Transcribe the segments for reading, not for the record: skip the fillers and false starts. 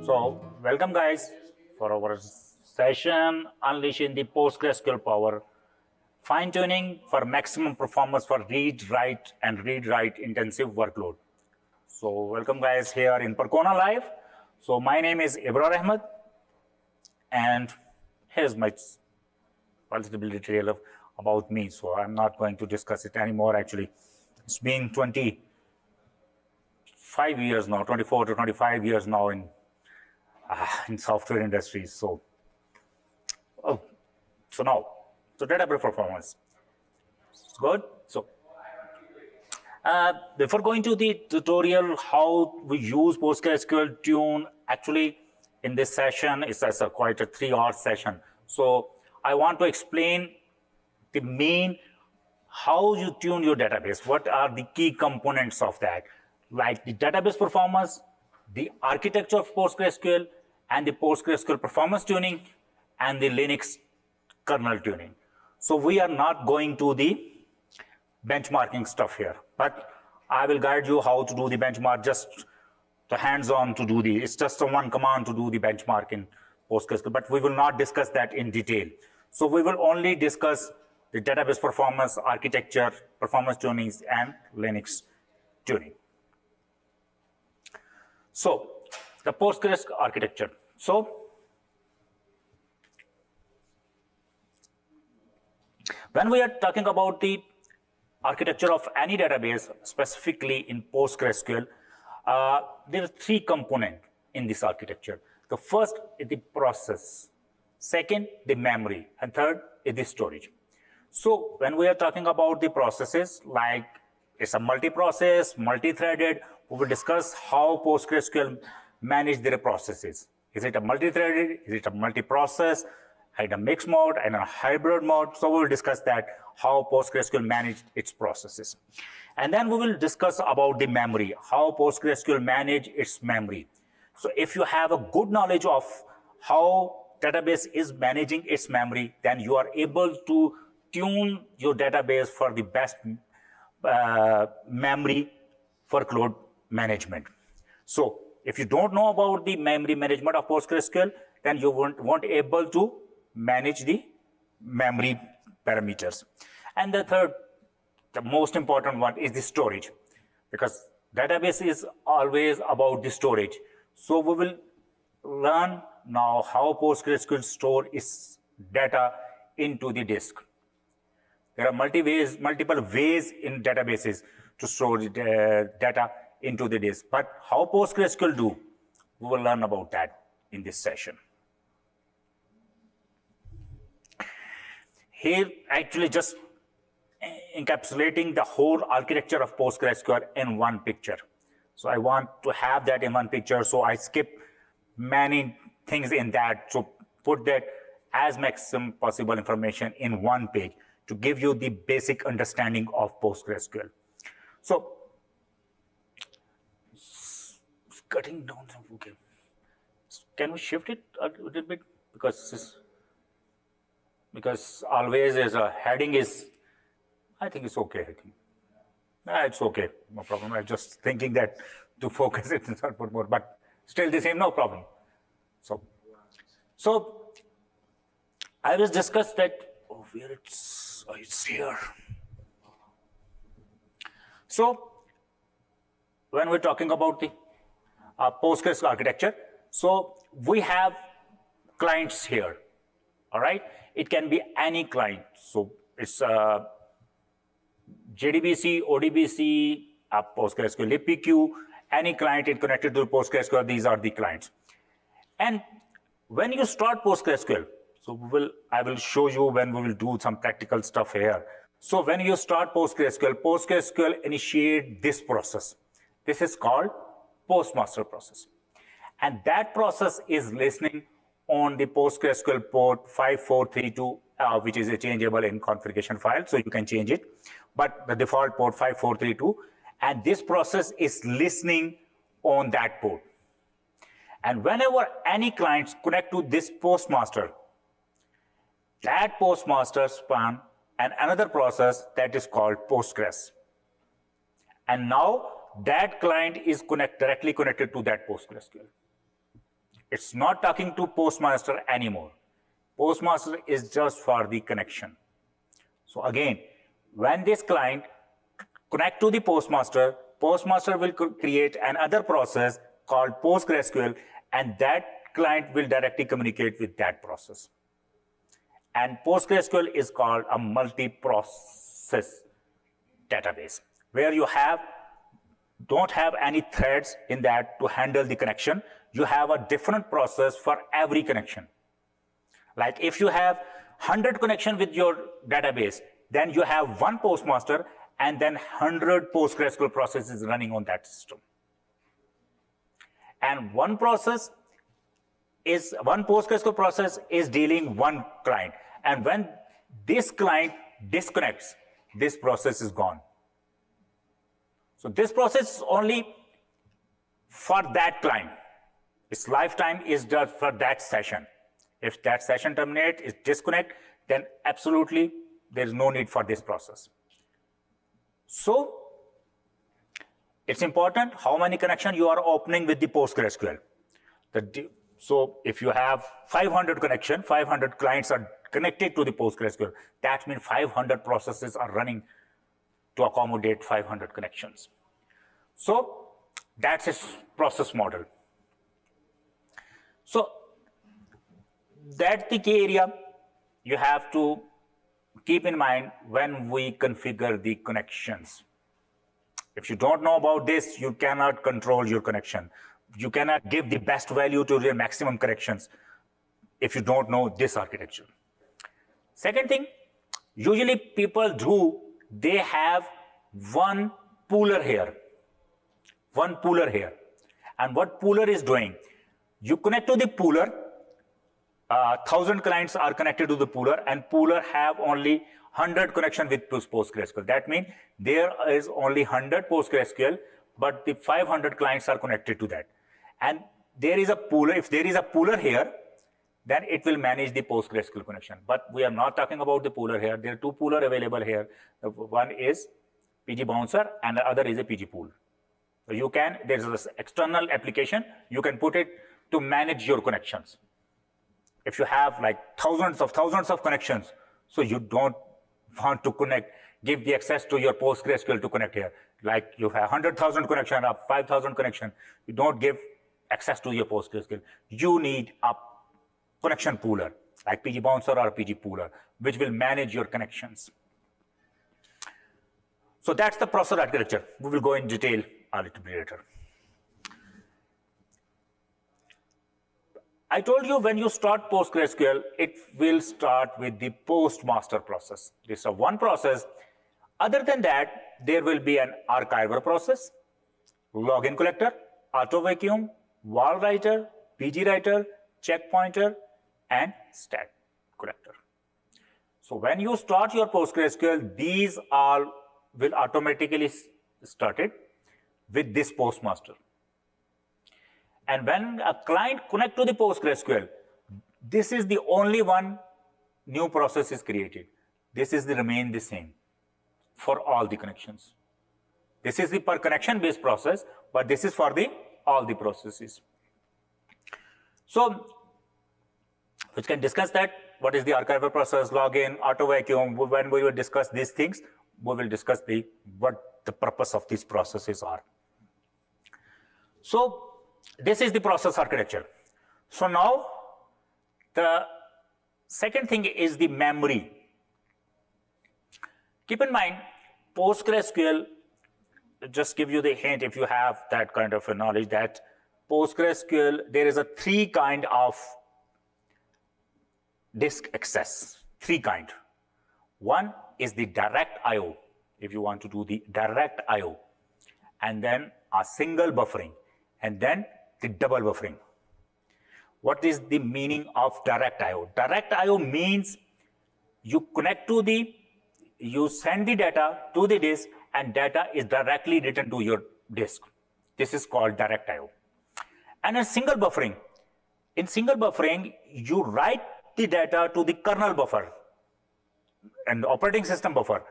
Welcome guys for our session unleashing the PostgreSQL power, fine-tuning for maximum performance for read-write and read-write intensive workload. So welcome guys here in Percona Live. So my name is Ibrar Ahmed, and here's my little detail about me. So I'm not going to discuss it anymore. Actually, it's been 25 years now, 24 to 25 years now in software industries. So database performance. It's good. So before going to the tutorial how we use PostgreSQL tune, actually in this session it's quite a 3-hour session. So I want to explain the main how you tune your database. What are the key components of that, like the database performance, the architecture of PostgreSQL, and the PostgreSQL performance tuning, and the Linux kernel tuning. So we are not going to the benchmarking stuff here, but I will guide you how to do the benchmark, just the hands-on to do it's just a one command to do the benchmark in PostgreSQL, but we will not discuss that in detail. So we will only discuss the database performance, architecture, performance tunings, and Linux tuning. So the Postgres architecture. So when we are talking about the architecture of any database, specifically in PostgreSQL, there are 3 components in this architecture. The first is the process, second the memory, and third is the storage. So when we are talking about the processes, like it's a multi-process, multi-threaded, we will discuss how PostgreSQL manage their processes. Is it a multi-threaded? Is it a multi-process? In a mixed mode and a hybrid mode? So we will discuss that, how PostgreSQL manage its processes. And then we will discuss about the memory, how PostgreSQL manage its memory. So if you have a good knowledge of how database is managing its memory, then you are able to tune your database for the best memory workload management. So if you don't know about the memory management of PostgreSQL, then you won't able to manage the memory parameters. And the third, the most important one, is the storage, because database is always about the storage. So we will learn now how PostgreSQL store its data into the disk. There are multiple ways in databases to store the data into the disk. But how PostgreSQL do, we will learn about that in this session. Here, actually just encapsulating the whole architecture of PostgreSQL in one picture. So I want to have that in one picture, so I skip many things in that. So put that as maximum possible information in one page to give you the basic understanding of PostgreSQL. So cutting down, okay. Can we shift it a little bit? Because always as a heading is, I think it's okay. It's okay, no problem. I'm just thinking that to focus it and put more, but still the same, no problem. So I will discuss that. Oh, where it's here. So when we're talking about the Postgres architecture, so we have clients here. All right, it can be any client. So it's JDBC, ODBC, PostgreSQL LibPQ, any client is connected to PostgreSQL. These are the clients. And when you start PostgreSQL, so I will show you when we will do some practical stuff here. So when you start PostgreSQL initiate this process. This is called postmaster process. And that process is listening on the PostgreSQL port 5432, which is changeable in configuration file, so you can change it. But the default port 5432, and this process is listening on that port. And whenever any clients connect to this postmaster, that postmaster span and another process that is called Postgres. And now that client is directly connected to that PostgreSQL. It's not talking to postmaster anymore. Postmaster is just for the connection. So again, when this client connect to the postmaster, postmaster will create another process called PostgreSQL, and that client will directly communicate with that process. And PostgreSQL is called a multi-process database, where you don't have any threads in that to handle the connection. You have a different process for every connection. Like if you have 100 connection with your database, then you have one postmaster and then 100 PostgreSQL processes running on that system. And one PostgreSQL process is dealing one client. And when this client disconnects, this process is gone. So this process is only for that client. Its lifetime is just for that session. If that session terminates, it disconnects, then absolutely there is no need for this process. So it's important how many connections you are opening with the PostgreSQL. So if you have 500 connections, 500 clients are connected to the PostgreSQL, that means 500 processes are running to accommodate 500 connections. So that's its process model. So that's the key area you have to keep in mind when we configure the connections. If you don't know about this, you cannot control your connection. You cannot give the best value to your maximum connections if you don't know this architecture. Second thing, usually people they have one pooler here. And what pooler is doing, you connect to the pooler, 1,000 clients are connected to the pooler, and pooler have only 100 connection with PostgreSQL. That means there is only 100 PostgreSQL, but the 500 clients are connected to that. And there is a pooler. If there is a pooler here, then it will manage the PostgreSQL connection. But we are not talking about the pooler here. There are two pooler available here. One is PG Bouncer and the other is a PG Pool. So there's this external application, you can put it to manage your connections. If you have like thousands of connections, so you don't want to give the access to your PostgreSQL to connect here. Like you have 100,000 connection or 5,000 connection, you don't give access to your PostgreSQL. You need a connection pooler, like PG Bouncer or PG Pooler, which will manage your connections. So that's the process architecture. We will go in detail a little bit later. I told you when you start PostgreSQL, it will start with the postmaster process. This is one process. Other than that, there will be an archiver process, login collector, auto vacuum, wall writer, PG writer, checkpointer, and stat collector. So when you start your PostgreSQL, these all will automatically started with this postmaster. And when a client connect to the PostgreSQL, this is the only one new process is created. This is remain the same for all the connections. This is the per connection based process, but this is for all the processes. So we can discuss that. What is the archiver process, login, auto vacuum? When we will discuss these things, we will discuss what the purpose of these processes are. So this is the process architecture. So now the second thing is the memory. Keep in mind, PostgreSQL, just give you the hint if you have that kind of a knowledge that PostgreSQL, there is a three kind of disk access, three kind. One is the direct IO, if you want to do the direct IO, and then a single buffering, and then the double buffering. What is the meaning of direct IO? Direct IO means you you send the data to the disk and data is directly written to your disk. This is called direct IO. And in single buffering, you write the data to the kernel buffer and operating system buffer,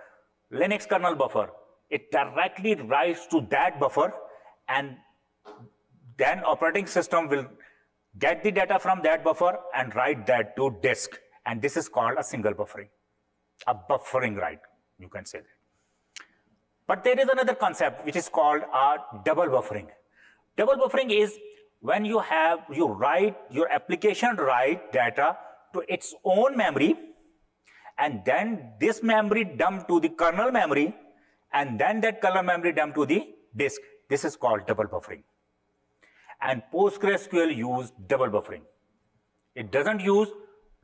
Linux kernel buffer. It directly writes to that buffer, and then operating system will get the data from that buffer and write that to disk. And this is called a single buffering, a buffering write, you can say that. But there is another concept which is called a double buffering. Double buffering is when your application write data to its own memory, and then this memory dump to the kernel memory, and then that kernel memory dump to the disk. This is called double buffering. And PostgreSQL use double buffering. It doesn't use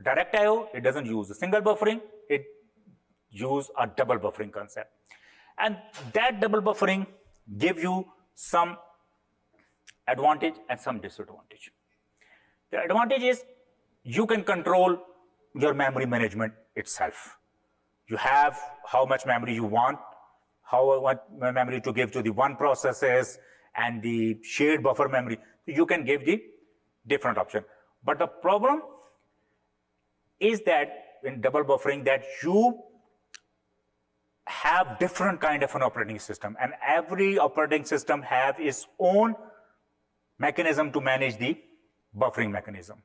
direct IO, it doesn't use a single buffering, it uses a double buffering concept. And that double buffering gives you some advantage and some disadvantage. The advantage is you can control your memory management itself. You have how much memory you want, how much memory to give to the one processes, and the shared buffer memory. You can give the different option. But the problem is that in double buffering that you have different kind of an operating system, and every operating system have its own mechanism to manage the buffering mechanism.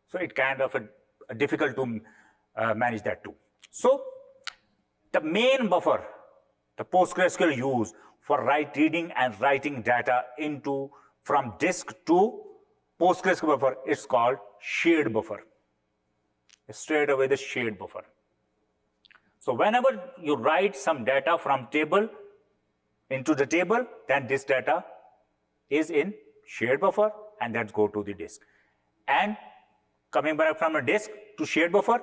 So it kind of difficult to manage that too. So the main buffer the PostgreSQL use for reading and writing data from disk to PostgreSQL buffer is called shared buffer. Straight away the shared buffer. So whenever you write some data from table into the table, then this data is in shared buffer and that go to the disk. And coming back from a disk to shared buffer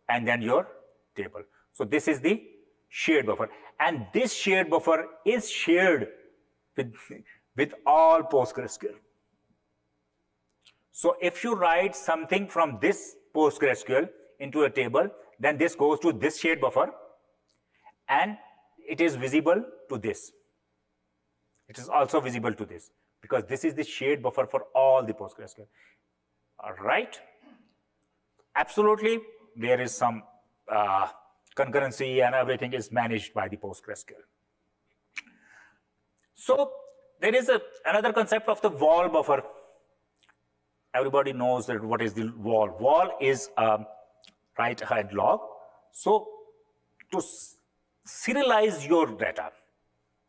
and then your table. So this is the shared buffer. And this shared buffer is shared with all PostgreSQL. So if you write something from this PostgreSQL into a table, then this goes to this shared buffer and it is visible to this. It is also visible to this because this is the shared buffer for all the PostgreSQL. All right. Absolutely, there is some concurrency and everything is managed by the PostgreSQL. So there is another concept of the wall buffer. Everybody knows that what is the wall. Wall is a write ahead log. So to serialize your data,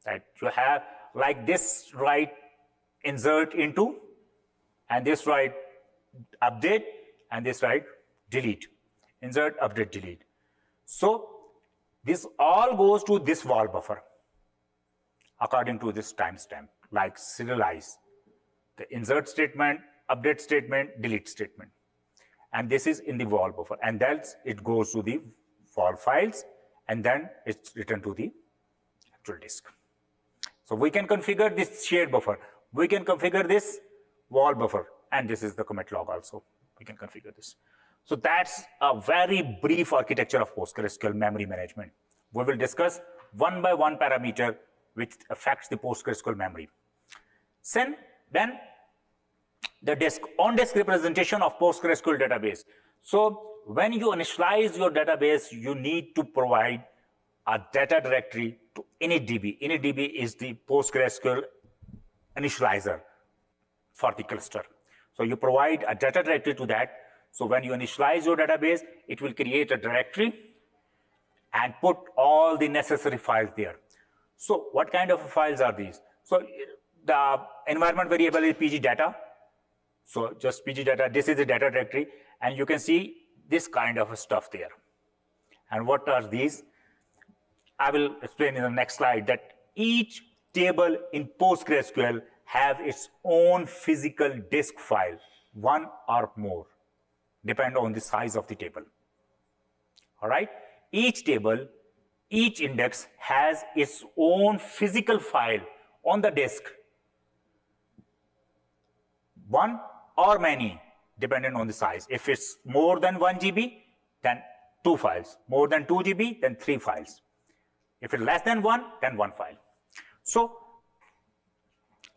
right, you have like this write insert into, and this write update, and this write delete. Insert, update, delete. So this all goes to this wall buffer according to this timestamp, like serialize the insert statement, update statement, delete statement. And this is in the wall buffer. And then it goes to the wall files and then it's returned to the actual disk. So we can configure this shared buffer. We can configure this wall buffer. And this is the commit log also. We can configure this. So that's a very brief architecture of PostgreSQL memory management. We will discuss one by one parameter which affects the PostgreSQL memory. Then the disk, on-disk representation of PostgreSQL database. So when you initialize your database, you need to provide a data directory to initDB. initDB is the PostgreSQL initializer for the cluster. So you provide a data directory to that. So when you initialize your database, it will create a directory and put all the necessary files there. So what kind of files are these? So the environment variable is pg data. So just pg data, this is the data directory, and you can see this kind of stuff there. And what are these? I will explain in the next slide that each table in PostgreSQL have its own physical disk file, one or more, depend on the size of the table. All right? Each table, each index has its own physical file on the disk. One or many, depending on the size. If it's more than 1 GB, then 2 files. More than 2 GB, then 3 files. If it's less than 1, then 1 file. So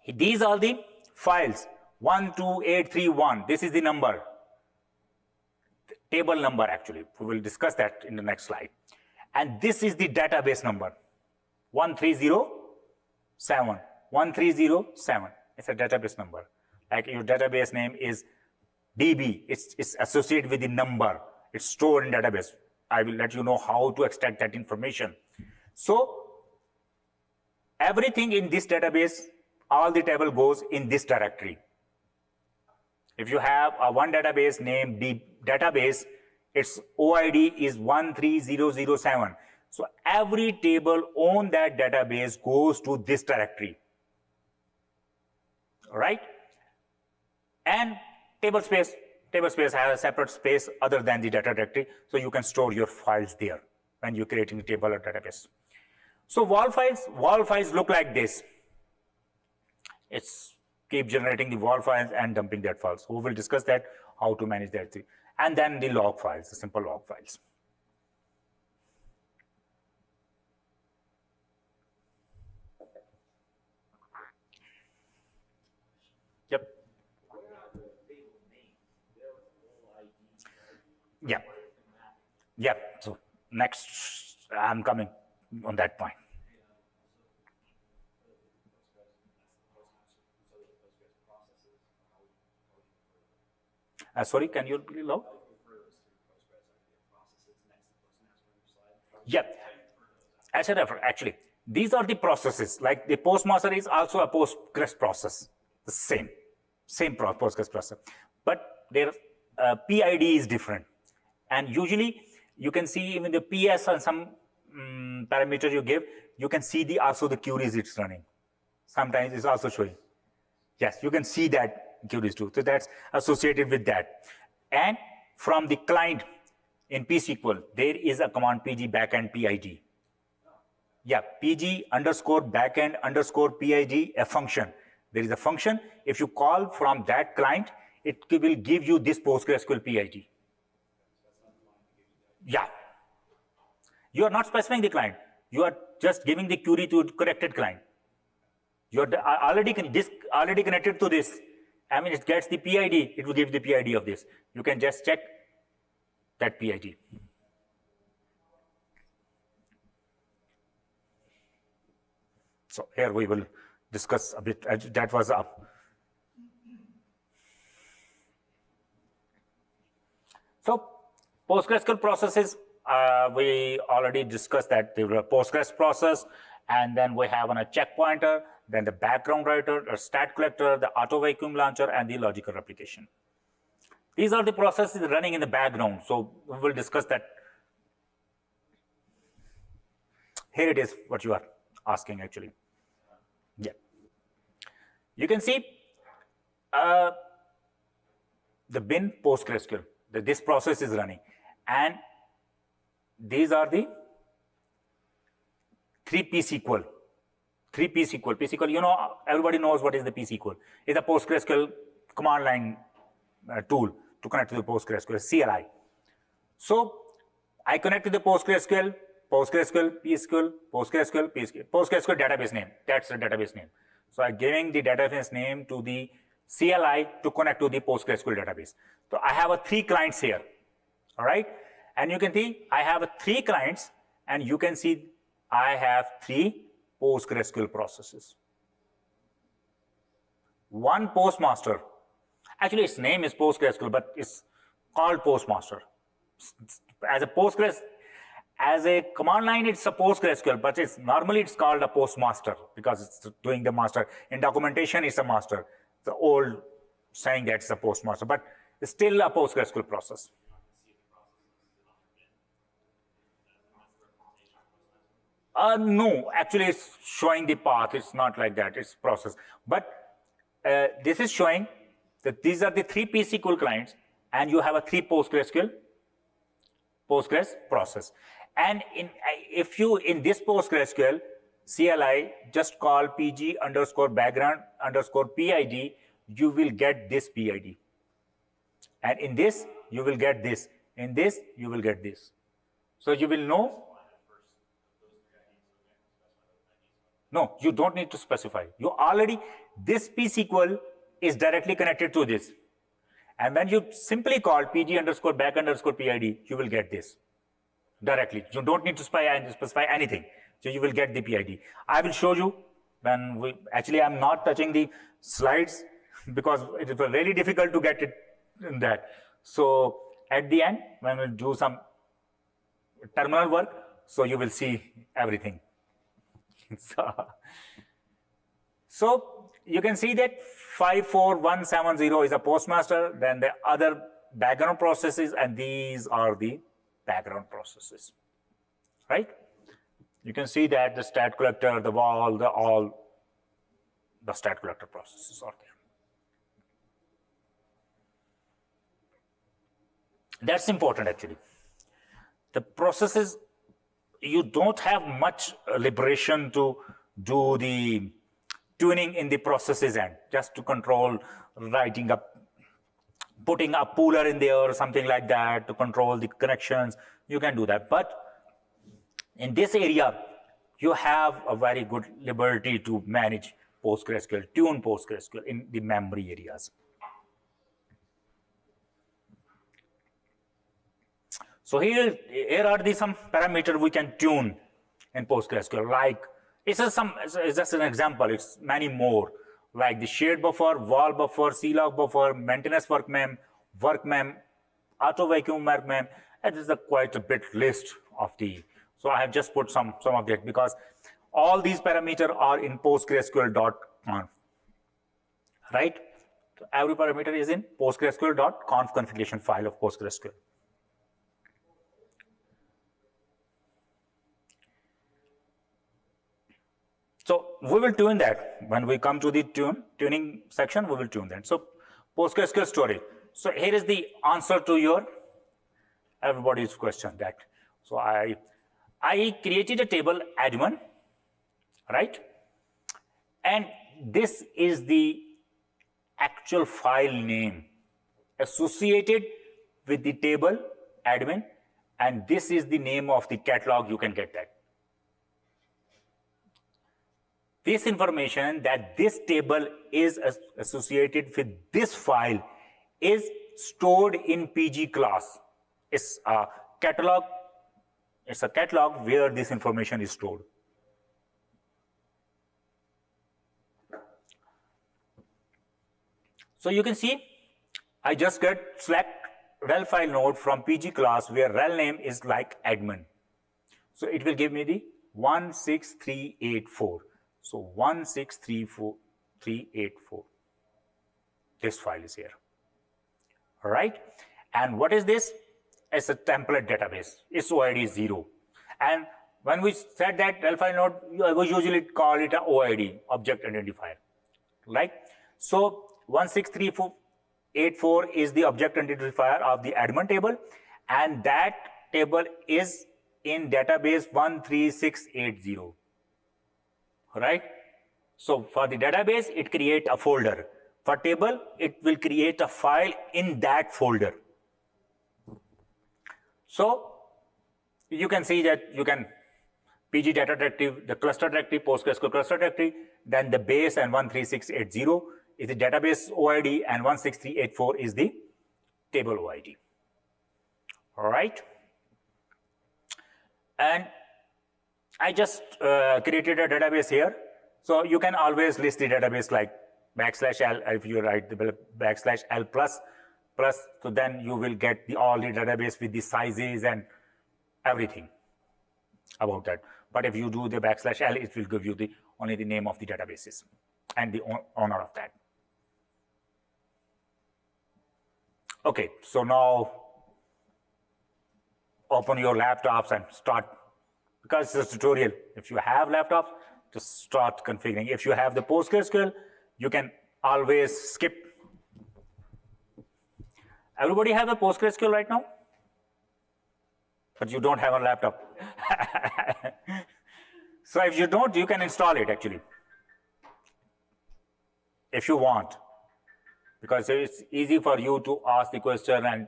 these are the files. 12831. This is the number. The table number, actually. We will discuss that in the next slide. And this is the database number. 1307. 1307. It's a database number. Like your database name is DB, it's associated with the number. It's stored in database. I will let you know how to extract that information. So everything in this database, all the table goes in this directory. If you have a one database named database, its OID is 13007. So every table on that database goes to this directory. All right? And tablespace has a separate space other than the data directory, so you can store your files there when you're creating a table or database. So wall files look like this. It's keep generating the wall files and dumping that files. So we will discuss that, how to manage that. And then the log files, the simple log files. Yep. Yeah. Yeah. So next, I'm coming on that point. Sorry, can you be loud? Yeah. Actually, these are the processes. Like the postmaster is also a Postgres process. The same Postgres process. But their PID is different. And usually, you can see even the PS and some parameter you give, you can see also the queries it's running. Sometimes it's also showing. Yes, you can see that queries too. So that's associated with that. And from the client in PSQL, there is a command pg backend PID. Yeah, pg underscore backend underscore PID, a function. There is a function. If you call from that client, it will give you this PostgreSQL PID. Yeah. You are not specifying the client. You are just giving the query to corrected client. You are already connected to this. I mean, it gets the PID. It will give the PID of this. You can just check that PID. So here we will discuss a bit. That was up. So PostgreSQL processes, we already discussed that there were a Postgres process, and then we have a check pointer, then the background writer, a stat collector, the auto vacuum launcher, and the logical replication. These are the processes running in the background. So we will discuss that. Here it is, what you are asking actually. Yeah. You can see the bin PostgreSQL. This process is running. And these are the 3 PSQL. PSQL, you know, everybody knows what is the PSQL. It's a PostgreSQL command line tool to connect to the PostgreSQL, CLI. So I connect to the PostgreSQL, PSQL, PostgreSQL database name. That's the database name. So I'm giving the database name to the CLI to connect to the PostgreSQL database. So I have 3 clients here, all right? And you can see I have 3 clients, and you can see I have 3 PostgreSQL processes. One postmaster. Actually, its name is PostgreSQL, but it's called postmaster. As a Postgres, as a command line, it's a PostgreSQL, but normally it's called a postmaster because it's doing the master. In documentation, it's a master. The old saying that it's a postmaster, but it's still a PostgreSQL process. No, actually it's showing the path. It's not like that, it's process. But this is showing that these are the 3 PSQL clients, and you have a 3 Postgres process. And if you, in this PostgreSQL CLI, just call pg underscore background underscore PID, you will get this PID. And in this, you will get this. In this, you will get this. So you will know. No, you don't need to specify. You already, this PSQL is directly connected to this. And when you simply call pg underscore back underscore PID, you will get this directly. You don't need to specify anything. So you will get the PID. I will show you when actually I'm not touching the slides because it is really difficult to get it in that. So at the end, when we do some terminal work, so you will see everything. So you can see that 54170 is a postmaster, then the other background processes, and these are the background processes, right? You can see that the stat collector, the wall, the stat collector processes are there. That's important actually. The processes, you don't have much liberation to do the tuning in the processes end, just to control writing up, putting a pooler in there or something like that to control the connections. You can do that. But in this area, you have a very good liberty to manage PostgreSQL, tune PostgreSQL in the memory areas. So here are some parameters we can tune in PostgreSQL. Like, it's just an example. It's many more, like the shared buffer, wall buffer, CLog buffer, maintenance work mem, auto vacuum work mem. It is quite a bit list of the. So I have just put some of that because all these parameters are in PostgreSQL.conf, right? So every parameter is in PostgreSQL.conf configuration file of PostgreSQL. So we will tune that. When we come to the tuning section, we will tune that. So PostgreSQL storage. So here is the answer to your everybody's question. That so I created a table admin, right? And this is the actual file name associated with the table admin, and this is the name of the catalog. You can get that. This information that this table is associated with this file is stored in PG class. It's a catalog. It's a catalog where this information is stored. So you can see, I just get select rel file node from PG class where rel name is like admin. So it will give me the 16384. So 1638384. This file is here. All right. And what is this? It's a template database. Its OID is 0. And when we set that rel file node, we usually call it an OID, object identifier. Right? So 16384 is the object identifier of the admin table, and that table is in database 13680. Right? So for the database, it creates a folder. For table, it will create a file in that folder. So you can see that you can PG data directive, the cluster directive, PostgreSQL cluster directive, then the base and 13680 is the database OID, and 16384 is the table OID. All right. And I just created a database here. So you can always list the database like \l. If you write the \l plus, so then you will get all the database with the sizes and everything about that. But if you do the \l, it will give you only the name of the databases and the owner of that. Okay, so now open your laptops and start, because it's a tutorial. If you have laptops, just start configuring. If you have the PostgreSQL, you can always skip. Everybody have a PostgreSQL right now? But you don't have a laptop. So if you don't, you can install it actually, if you want, because it's easy for you to ask the question, and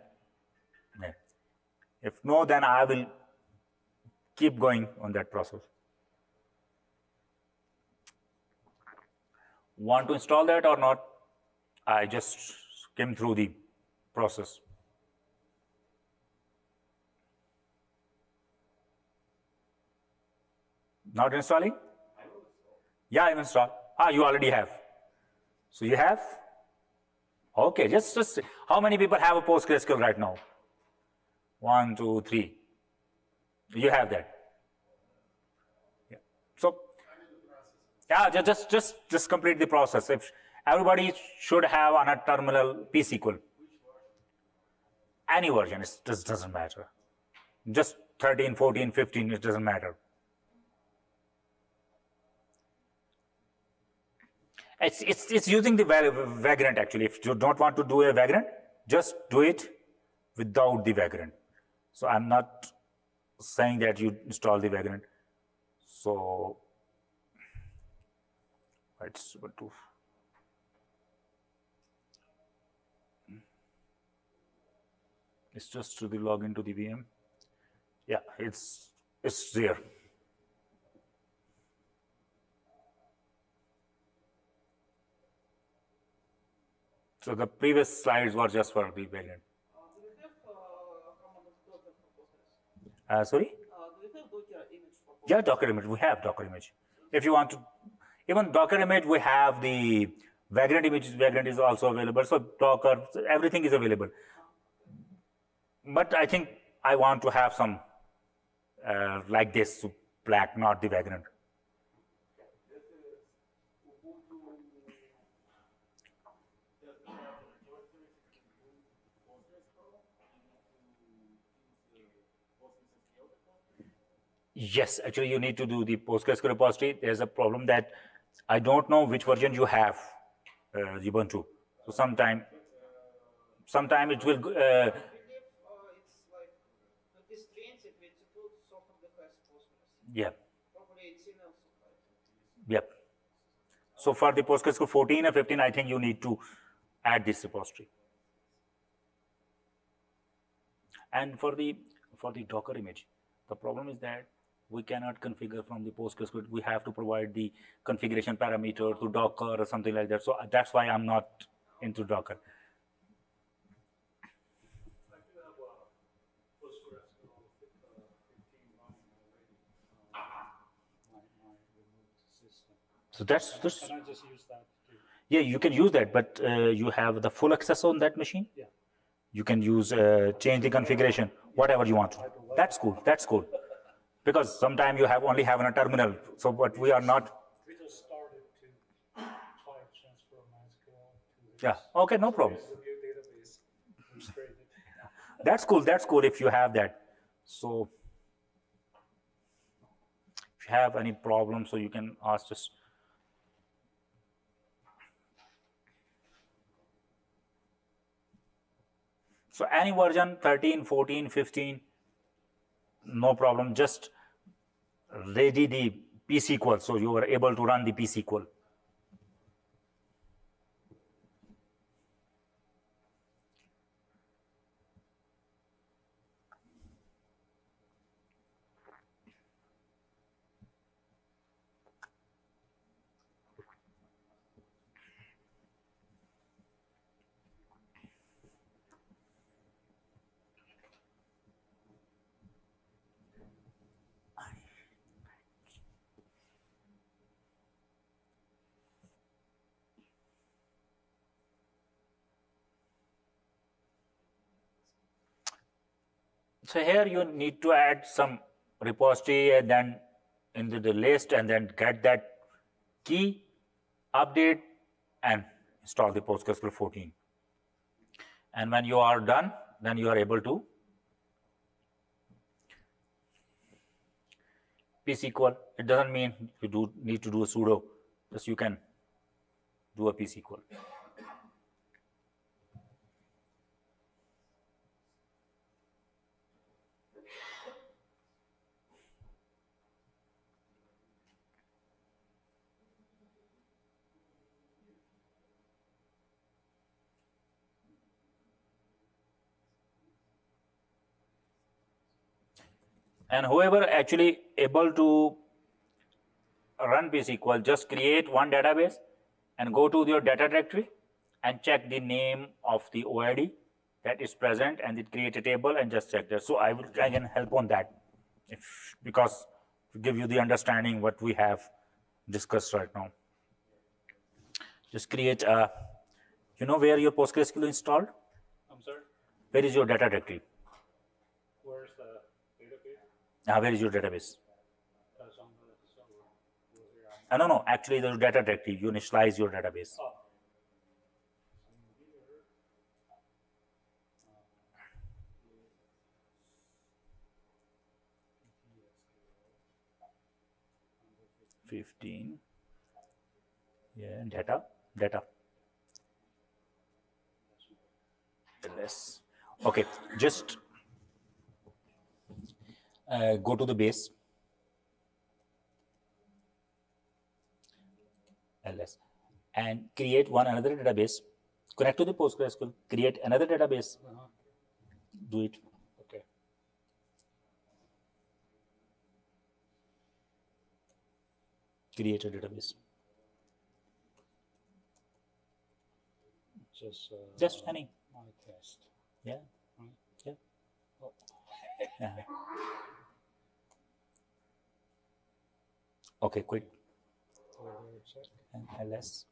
if no, then I will keep going on that process. Want to install that or not? I just skim through the process. Not installing? Yeah, I'm installed. You already have. So you have? Okay, just how many people have a PostgreSQL right now? 1, 2, 3. You have that. Yeah. So, yeah, just complete the process. If everybody should have on a terminal pSQL, any version, it just doesn't matter. Just 13, 14, 15, it doesn't matter. It's using the vagrant actually. If you don't want to do a vagrant, just do it without the vagrant. So I'm not saying that you install the vagrant. So it's what to. It's just to the login to the VM. Yeah, it's there. So the previous slides were just for the variant. Do we have command of Docker for Postgres? Sorry? Do we have Docker image for Postgres? Yeah, Docker image. We have Docker image. If you want to, even Docker image, we have the vagrant image. Vagrant is also available. So Docker, everything is available. But I think I want to have some like this black, not the vagrant. Yes, actually you need to do the PostgreSQL repository. There's a problem that I don't know which version you have, Ubuntu. So sometime it will. I believe it's like it is 2022 software has Postgres. Yeah. Probably 18 also. Yep. So for the PostgreSQL 14 or 15, I think you need to add this repository. And for the Docker image, the problem is that we cannot configure from the PostgreSQL. We have to provide the configuration parameter to Docker or something like that. So that's why I'm not into Docker. So that's Can I just use that? Yeah, you can use that, but you have the full access on that machine. Yeah. You can use change the configuration, whatever you want. That's cool. That's cool. Because sometimes you only have in a terminal. So, but we are not. We just started to try to transfer MySQL to this. Yeah. Okay. No problem. This is a new database we created. That's cool. That's cool if you have that. So, if you have any problem, so you can ask us. So any version 13, 14, 15, no problem. Just ready the pSQL, so you are able to run the pSQL. So here you need to add some repository and then into the list and then get that key, update and install the PostgreSQL 14. And when you are done, then you are able to pSQL. It doesn't mean you need to do a sudo, just you can do a pSQL. And whoever actually able to run pSQL, just create one database and go to your data directory and check the name of the OID that is present and it create a table and just check that. So I can help on that because to give you the understanding what we have discussed right now. Just create a You know where your PostgreSQL installed? I'm sorry? Where is your data directory? Where's the database? Where is your database? That's on the server. Over here. No, actually the data directory, you initialize your database. Oh. Here. 15. Yeah, data. Less. Okay, just go to the base. ls and create another database. Connect to the PostgreSQL. Create another database. Do it. Okay. Create a database. Just any. My test. Yeah. Yeah. Oh. Yeah. Okay, quit. Check. And ls,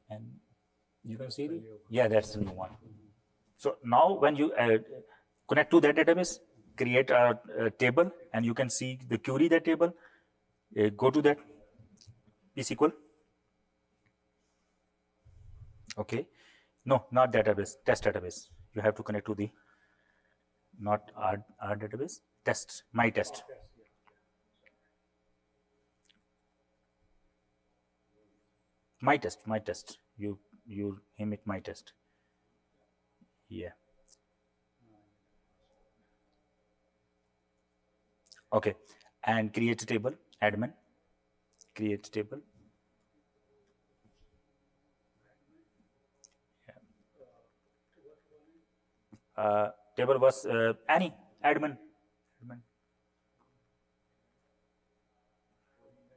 and you can see it. Yeah, that's the new one. So now when you connect to that database, create a table, and you can see the query that table. Go to that PSQL. Okay, no, not database, test database. You have to connect to the not our database, test, my test. My test. You aim it my test. Yeah. Okay, and create a table, admin, create a table. Yeah. Table was any admin.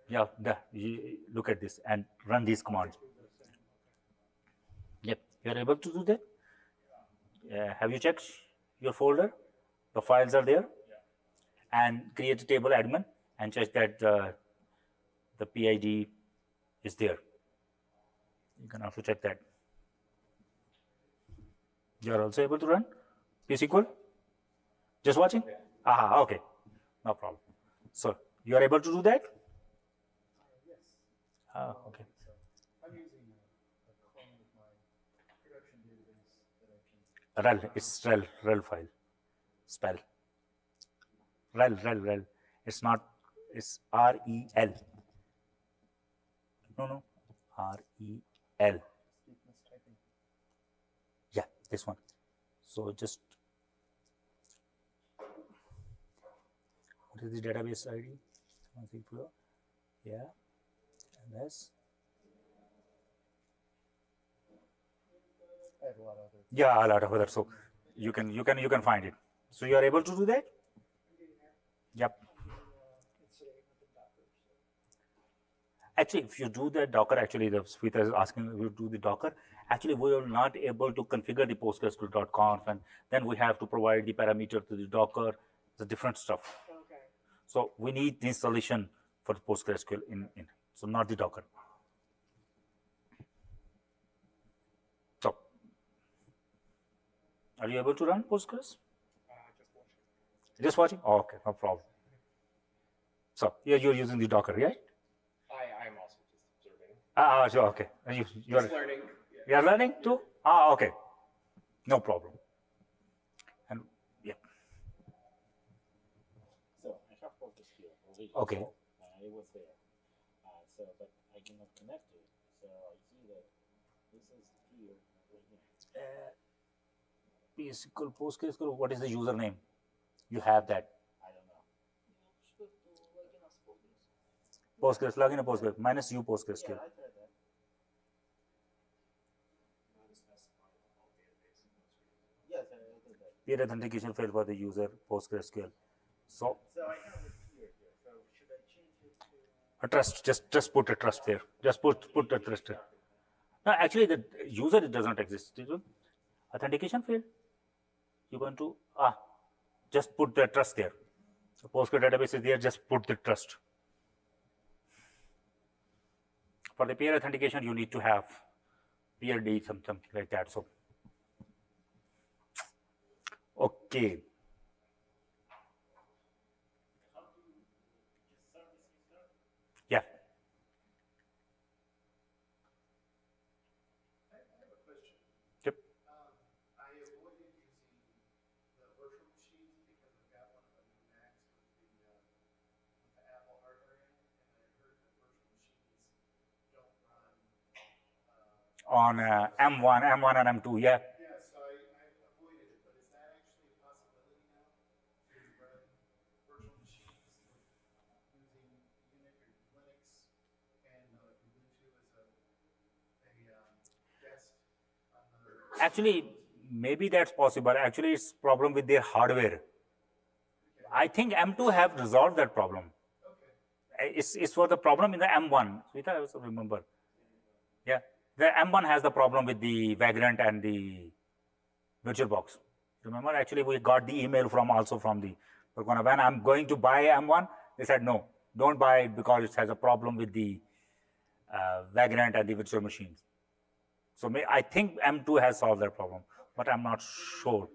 Yeah, you look at this and run these commands. Yep, you're able to do that. Have you checked your folder? The files are there. And create a table admin and check that the PID is there. You can also check that. You are also able to run PSQL? Just watching? Aha, okay, no problem. So you are able to do that? Yes. Okay. I'm using a clone of my production database that I can. Rel, it's rel file. Spell. Rel. It's not, it's REL. No, REL. Yeah, this one. So just, what is the database ID? Yeah, ls. I have a lot of other. Yeah, a lot of other. So you can find it. So you are able to do that? Yep. Actually, if you do the Docker, actually, the Sweta is asking if you do the Docker. Actually, we are not able to configure the PostgreSQL.conf, and then we have to provide the parameter to the Docker, the different stuff. Okay. So we need the installation for the PostgreSQL in so not the Docker. So, are you able to run Postgres? Just watching? Oh, okay, no problem. So, yeah, you're using the Docker, right? I'm also just observing. So, okay. You're Just learning. Yeah. You're learning too? Okay. No problem. And yeah. So I have PostgreSQL already. Okay. So, it was there. So, but I cannot connect to it. So I see that this is here, right here. PSQL, PostgreSQL, what is the username? You have that. I don't know. You should login as Postgres. Postgres, login a Postgres, minus u Yeah, PostgreSQL. I tried that. Yes, I did that. Peer authentication failed for the user PostgreSQL. So So I have it here. So should I change it to? a trust, just put a trust there. Just put a trust there. No, actually the user does not exist. Authentication failed. You're going to just put the trust there. The Postgres database is there, just put the trust. For the peer authentication, you need to have PLD, something like that. So, okay. Yeah. I have a question. Yep. I avoided using the virtual machines because I've got one of the new Macs with the Apple hardware in it, and I heard that virtual machines don't run. On M1 and M2, yeah. Yeah, so I avoided it, but is that actually a possibility now to run virtual machines using Unix or Linux and Ubuntu as a guest on the Actually, maybe that's possible. Actually, it's problem with their hardware. I think M2 have resolved that problem. It's for the problem in the M1. Sweeta, I also remember. Yeah, the M1 has the problem with the Vagrant and the VirtualBox. Remember, actually, we got the email from the. When I'm going to buy M1, they said no, don't buy it because it has a problem with the Vagrant and the virtual machines. So I think M2 has solved that problem, but I'm not sure.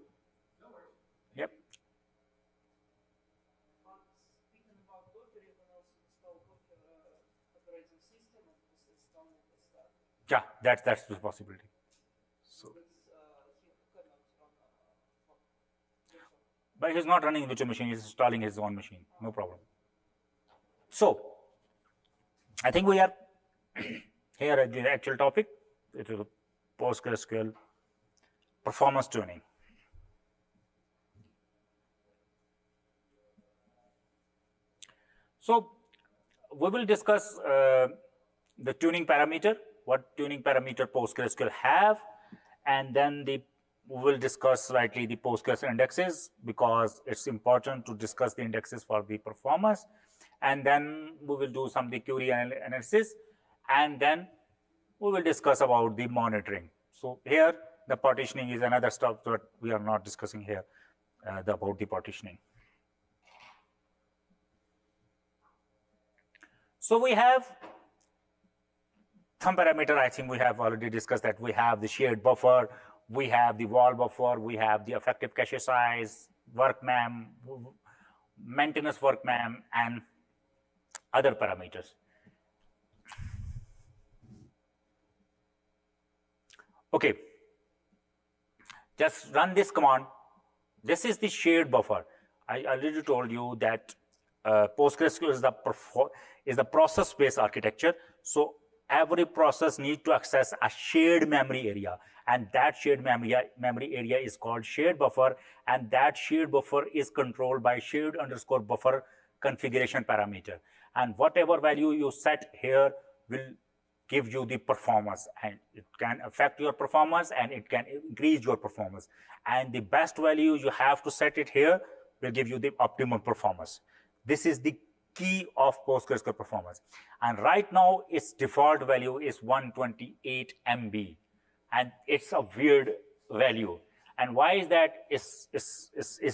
Yep. Speaking about Docker, you can also install Docker operating system and just install it and start. Yeah, that's the possibility. So, But he cannot run virtual. but he's not running virtual machine; he's installing his own machine. No problem. So, I think we are here at the actual topic. It is PostgreSQL performance tuning. So, we will discuss the tuning parameter, what tuning parameter PostgreSQL have, and then we will discuss slightly the Postgres indexes because it's important to discuss the indexes for the performance, and then we will do some the query analysis, and then we will discuss about the monitoring. So here the partitioning is another stuff that we are not discussing here about the partitioning. So we have some parameter. I think we have already discussed that. We have the shared buffer, we have the wall buffer, we have the effective cache size, work mem, maintenance work mem, and other parameters. Okay, just run this command. This is the shared buffer. I already told you that PostgreSQL is the process-based architecture. So every process needs to access a shared memory area, and that shared memory area is called shared buffer, and that shared buffer is controlled by shared_buffer configuration parameter. And whatever value you set here will give you the performance, and it can affect your performance and it can increase your performance. And the best value you have to set it here will give you the optimum performance. This is the key of PostgreSQL performance. And right now its default value is 128 MB, and it's a weird value. And why is that? Is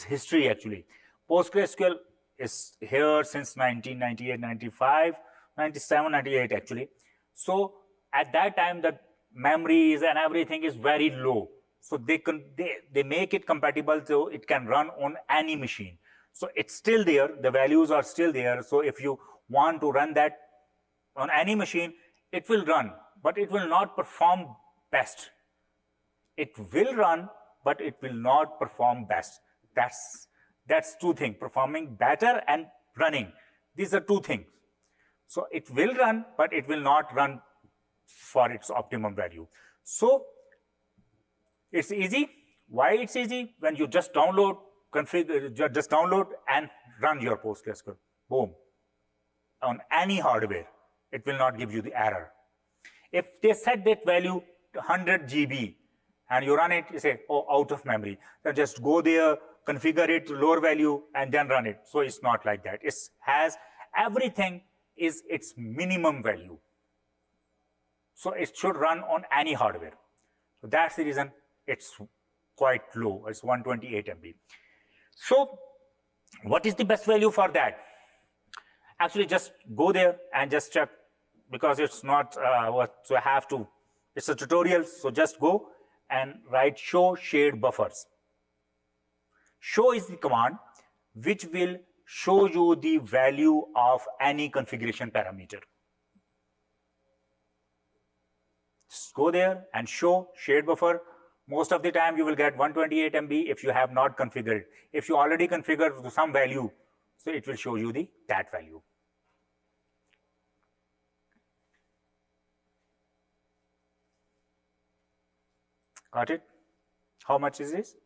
history actually. PostgreSQL is here since 1998, 95, 97, 98 actually. So at that time, the memories and everything is very low. So they make it compatible so it can run on any machine. So it's still there, the values are still there. So if you want to run that on any machine, it will run, but it will not perform best. It will run, but it will not perform best. That's two things, performing better and running. These are two things. So it will run, but it will not run for its optimum value. So it's easy. Why it's easy? When you just download, configure, just download and run your PostgreSQL. Boom. On any hardware, it will not give you the error. If they set that value to 100 GB and you run it, you say, oh, out of memory. Then just go there, configure it to lower value, and then run it. So it's not like that. It has everything is its minimum value. So it should run on any hardware. So that's the reason it's quite low. It's 128 MB. So what is the best value for that? Actually, just go there and just check, because it's not what so I have to It's a tutorial, so just go and write show shared buffers. Show is the command which will show you the value of any configuration parameter. Just go there and show shared buffer. Most of the time you will get 128 MB if you have not configured. If you already configured some value, so it will show you that value. Got it? How much is this?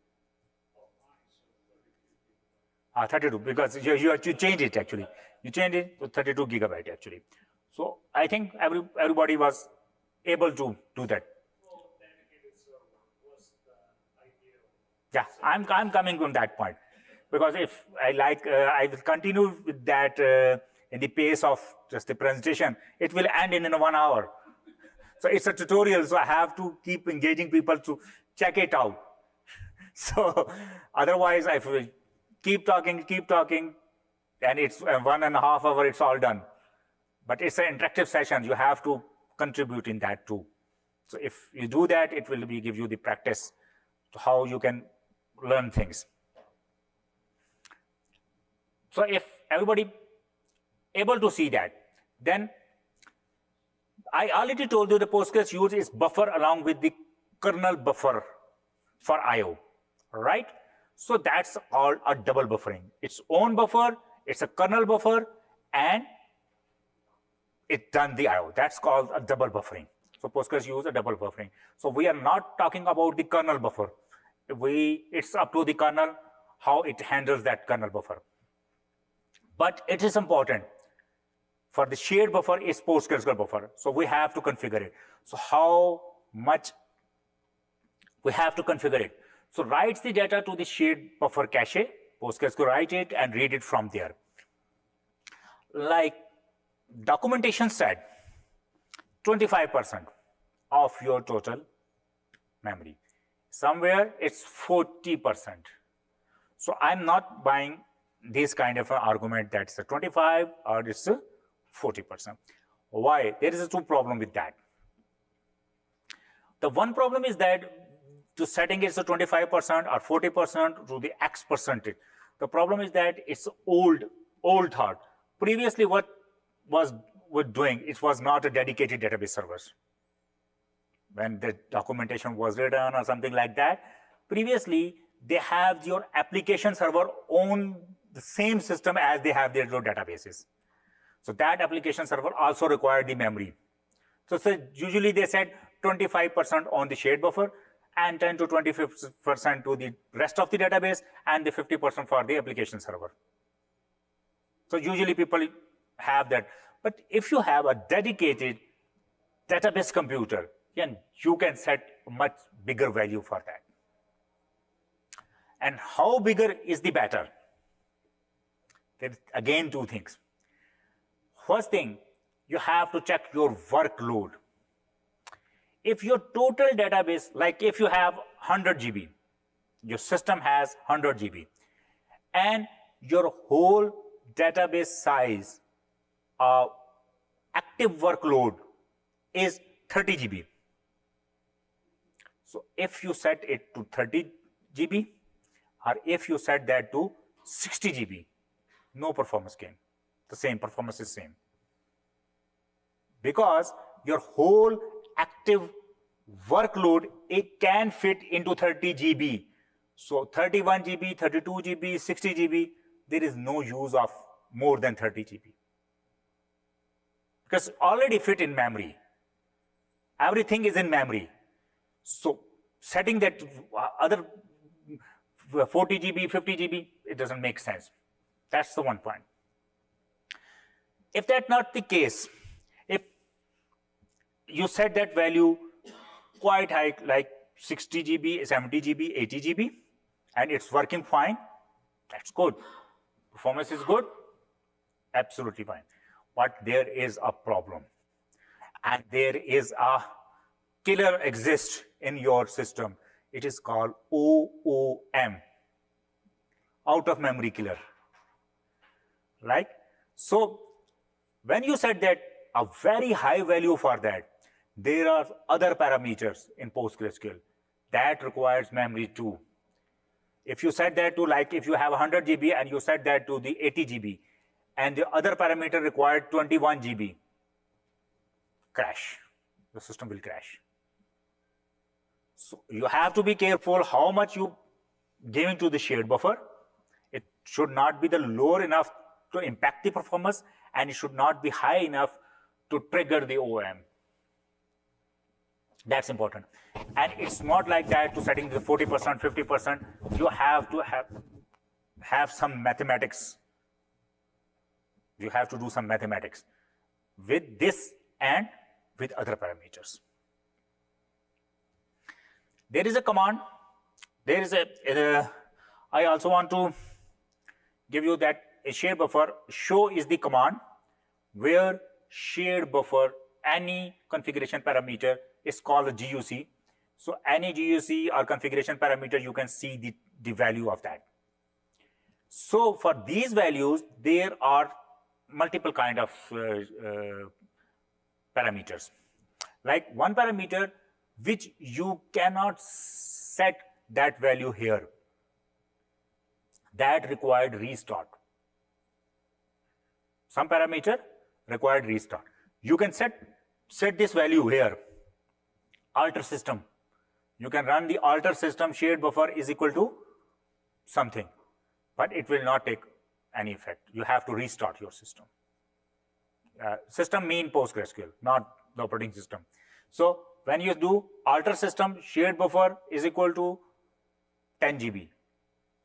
32, because you changed it actually. You changed it to 32 gigabyte actually. So I think everybody was able to do that. Yeah, I'm coming from that point, because if I like, I will continue with that in the pace of just the presentation. It will end in 1 hour. So it's a tutorial, so I have to keep engaging people to check it out. So otherwise, I will keep talking, and it's 1.5 hours, it's all done. But it's an interactive session. You have to contribute in that too. So if you do that, it will give you the practice to how you can learn things. So if everybody able to see that, then I already told you the Postgres use is buffer along with the kernel buffer for I/O, right? So that's called a double buffering. Its own buffer, it's a kernel buffer, and it done the I/O. That's called a double buffering. So Postgres use a double buffering. So we are not talking about the kernel buffer. It's up to the kernel how it handles that kernel buffer. But it is important. For the shared buffer is PostgreSQL buffer. So we have to configure it. So how much we have to configure it? So writes the data to the shared buffer cache. PostgreSQL write it and read it from there. Like documentation said, 25% of your total memory. Somewhere it's 40%. So I'm not buying this kind of an argument that it's a 25 or it's a 40%. Why? There is a two problem with that. The one problem is that to setting it to 25% or 40% to the X percentage. The problem is that it's old thought. Previously, what was doing, it was not a dedicated database servers. When the documentation was written or something like that, previously they have your application server on the same system as they have their databases. So that application server also required the memory. So usually they said 25% on the shared buffer and 10 to 20% to the rest of the database and the 50% for the application server. So usually people have that. But if you have a dedicated database computer, then you can set a much bigger value for that. And how bigger is the better? There's again two things. First thing, you have to check your workload. If your total database, like if you have 100 GB, your system has 100 GB, and your whole database size, active workload is 30 GB. So if you set it to 30 GB, or if you set that to 60 GB, no performance gain. The same performance is same. Because your whole active workload, it can fit into 30 GB. So 31 GB, 32 GB, 60 GB, there is no use of more than 30 GB. Because already fit in memory. Everything is in memory. So setting that other 40 GB, 50 GB, it doesn't make sense. That's the one point. If that's not the case, if you set that value quite high, like 60 GB, 70 GB, 80 GB, and it's working fine, that's good. Performance is good, absolutely fine. But there is a problem. And there is a killer exists in your system. It is called OOM, out of memory killer. Right? So when you set that a very high value for that, there are other parameters in PostgreSQL that requires memory too. If you set that to, like, if you have 100 GB and you set that to the 80 GB and the other parameter required 21 GB, crash. The system will crash. So you have to be careful how much you giving to the shared buffer. It should not be the lower enough to impact the performance, and it should not be high enough to trigger the OM. That's important. And it's not like that to setting the 40%, 50%. You have to have some mathematics. You have to do some mathematics with this and with other parameters. There is a command. There is I also want to give you that a shared buffer. Show is the command where shared buffer, any configuration parameter is called a GUC. So any GUC or configuration parameter, you can see the value of that. So for these values, there are multiple kind of parameters. Like one parameter which you cannot set that value here. That required restart. Some parameter required restart. You can set this value here. Alter system. You can run the alter system shared buffer is equal to something, but it will not take any effect. You have to restart your system. System mean PostgreSQL, not the operating system. So when you do alter system shared buffer is equal to 10 GB,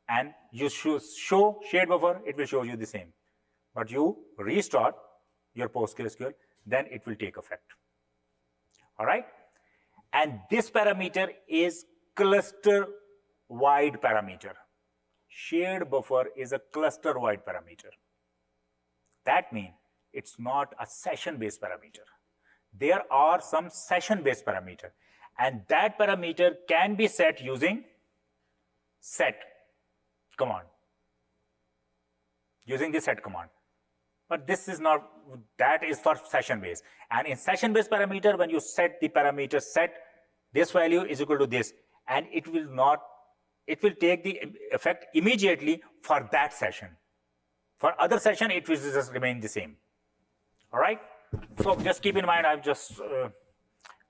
and you show shared buffer, it will show you the same. But you restart your PostgreSQL, then it will take effect. All right? And this parameter is cluster-wide parameter. Shared buffer is a cluster-wide parameter. That means it's not a session-based parameter. There are some session-based parameter, and that parameter can be set using set command. Using the set command. But this is not, that is for session-based. And in session-based parameter, when you set the parameter set, this value is equal to this, and it will take the effect immediately for that session. For other session, it will just remain the same. All right? So just keep in mind, I'm just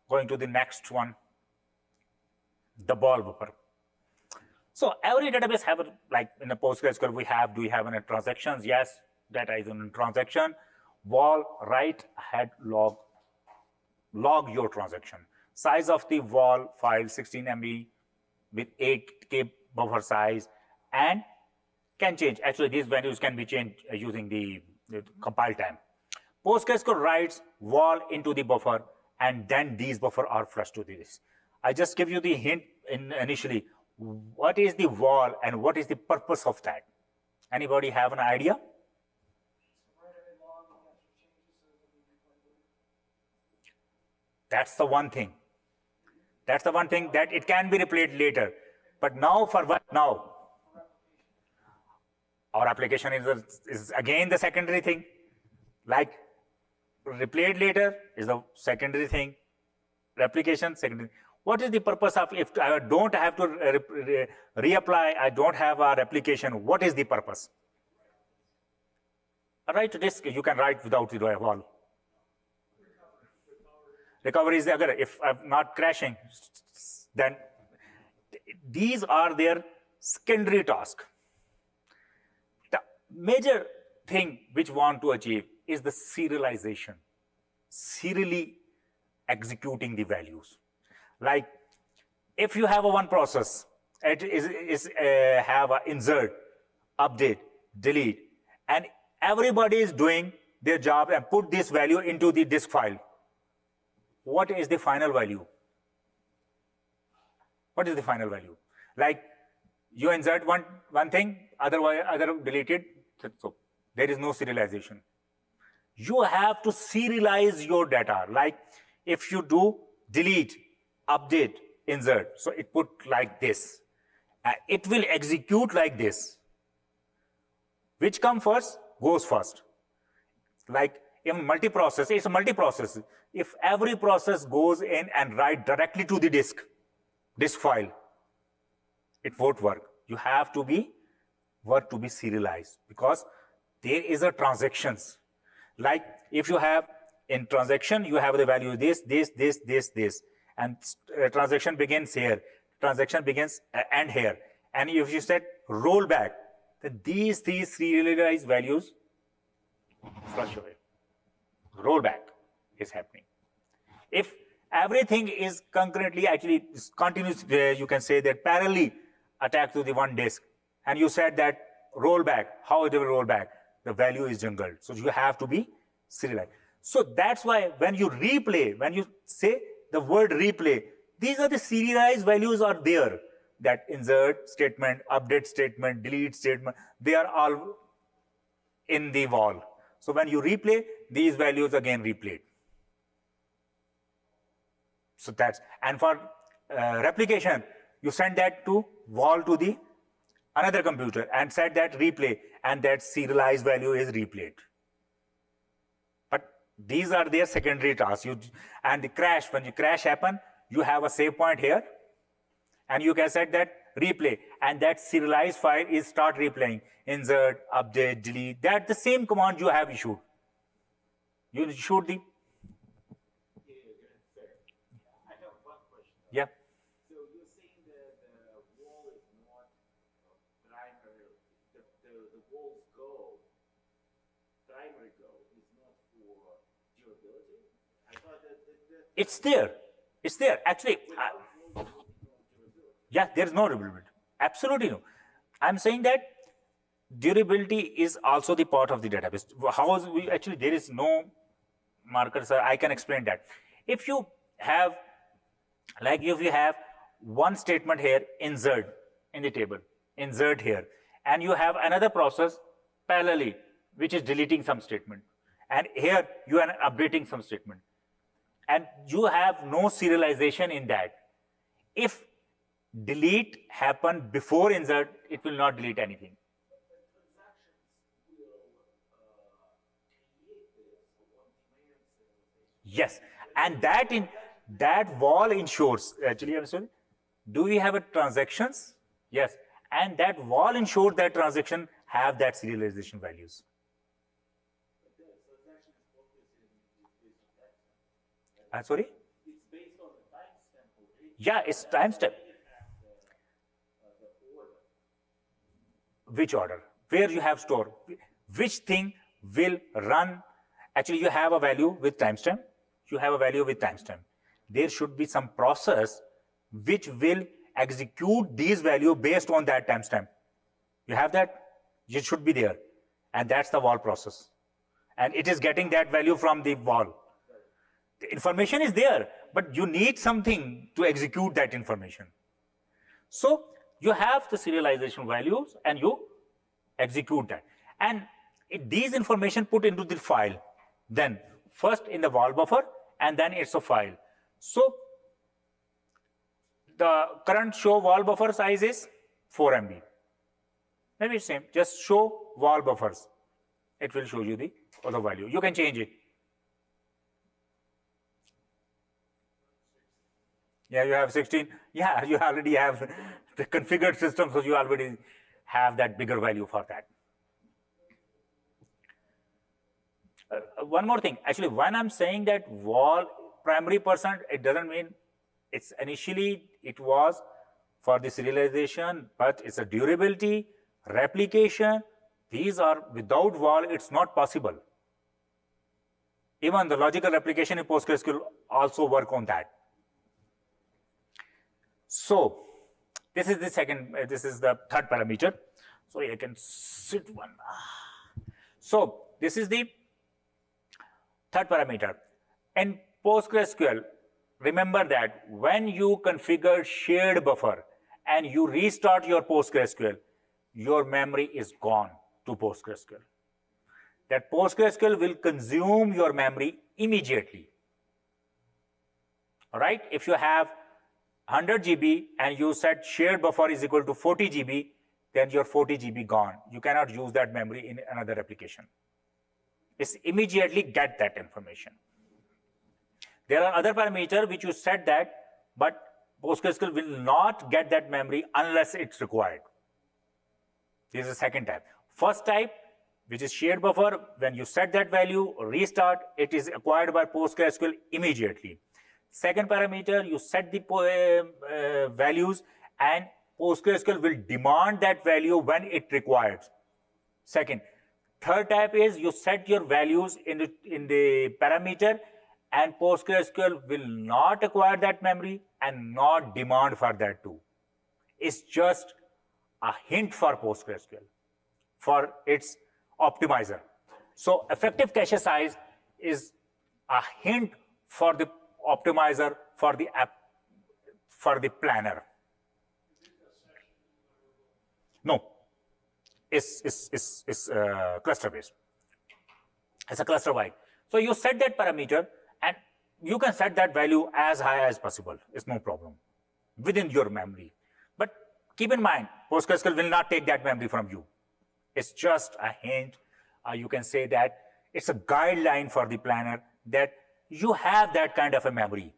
going to the next one, the ball buffer. So every database have, like in a PostgreSQL, do we have any transactions? Yes, data is in a transaction. Wall, write, head, log your transaction. Size of the wall file, 16 MB with 8K buffer size, and can change. Actually, these values can be changed using the compile time. PostgreSQL writes wall into the buffer, and then these buffer are flushed to this. I just give you the hint initially. What is the wall and what is the purpose of that? Anybody have an idea? That's the one thing. That's the one thing that it can be replayed later. But now for what now? Our application is again the secondary thing. Like replayed later is the secondary thing. Replication, secondary. What is the purpose of, if I don't have to reapply, I don't have a replication, what is the purpose? Write to disk, you can write without the wall. Recovery is the, if I'm not crashing, then these are their secondary tasks. The major thing which we want to achieve is the serialization, serially executing the values. Like if you have a one process, it have a insert, update, delete, and everybody is doing their job and put this value into the disk file. What is the final value? What is the final value? Like you insert one thing, other deleted, so there is no serialization. You have to serialize your data. Like if you do delete, update, insert, so it put like this. It will execute like this. Which comes first, goes first. Like even multi-process, it's a multi-process. If every process goes in and write directly to the disk file, it won't work. You have to be work to be serialized, because there is a transactions. Like if you have in transaction, you have the value this, and transaction begins here, transaction begins end here. And if you said roll back, then these serialized values flush away. Rollback is happening. If everything is concurrently, actually continuous, you can say that parallelly attack to the one disk, and you said that rollback, how it will roll back? The value is jungled. So you have to be serialized. So that's why when you replay, when you say the word replay, these are the serialized values are there. That insert statement, update statement, delete statement, they are all in the wall. So when you replay, these values again replayed. So that's, and for replication, you send that to wall to the another computer and set that replay, and that serialized value is replayed. But these are their secondary tasks. And the crash, when the crash happen, you have a save point here, and you can set that replay, and that serialized file is start replaying, insert, update, delete. That's the same command you have issued. You issued the. Fair. I have one question. Yeah. So you're saying that the wall is not primary, the wall's goal, primary goal is not for durability? I thought that It's there. It's there. Actually, yeah, there's no durability. Absolutely no. I'm saying that durability is also the part of the database. How is we actually there is no marker, sir. I can explain that. If you have, like if you have one statement here, insert in the table, insert here, and you have another process parallelly, which is deleting some statement, and here you are updating some statement, and you have no serialization in that. If delete happen before insert, it will not delete anything. Yes, and that wall ensures, actually, I'm sorry, do we have a transactions? Yes, and that wall ensures that transaction have that serialization values. Sorry? it's based on the timestamp already. Yeah, it's timestamp. Which order? Where you have store? Which thing will run? Actually, you have a value with timestamp. You have a value with timestamp. There should be some process which will execute these value based on that timestamp. You have that? It should be there. And that's the wall process. And it is getting that value from the wall. The information is there, but you need something to execute that information. So you have the serialization values and you execute that. And these information put into the file, then first in the wall buffer, and then it's a file. So the current show wall buffer size is 4 MB. Maybe it's same, just show wall buffers. It will show you the other value. You can change it. Yeah, you have 16. Yeah, you already have the configured system, so you already have that bigger value for that. One more thing. Actually, when I'm saying that wall primary %, it doesn't mean it's initially it was for the serialization, but it's a durability, replication. These are without wall, it's not possible. Even the logical replication in PostgreSQL also work on that. So this is the second, this is the third parameter. So I can sit one. So this is the third parameter. In PostgreSQL, remember that when you configure shared buffer and you restart your PostgreSQL, your memory is gone to PostgreSQL. That PostgreSQL will consume your memory immediately. All right? If you have 100 GB and you set shared buffer is equal to 40 GB, then your 40 GB gone. You cannot use that memory in another application. It's immediately get that information. There are other parameters which you set that, but PostgreSQL will not get that memory unless it's required. This is the second type. First type, which is shared buffer, when you set that value, restart, it is acquired by PostgreSQL immediately. Second parameter, you set the values and PostgreSQL will demand that value when it requires. Second. Third type is you set your values in the parameter and PostgreSQL will not acquire that memory and not demand for that too. It's just a hint for PostgreSQL, for its optimizer. So effective cache size is a hint for the optimizer for the app, for the planner. No, it's cluster based. It's a cluster wide. So you set that parameter and you can set that value as high as possible. It's no problem within your memory. But keep in mind, PostgreSQL will not take that memory from you. It's just a hint. You can say that it's a guideline for the planner that you have that kind of a memory.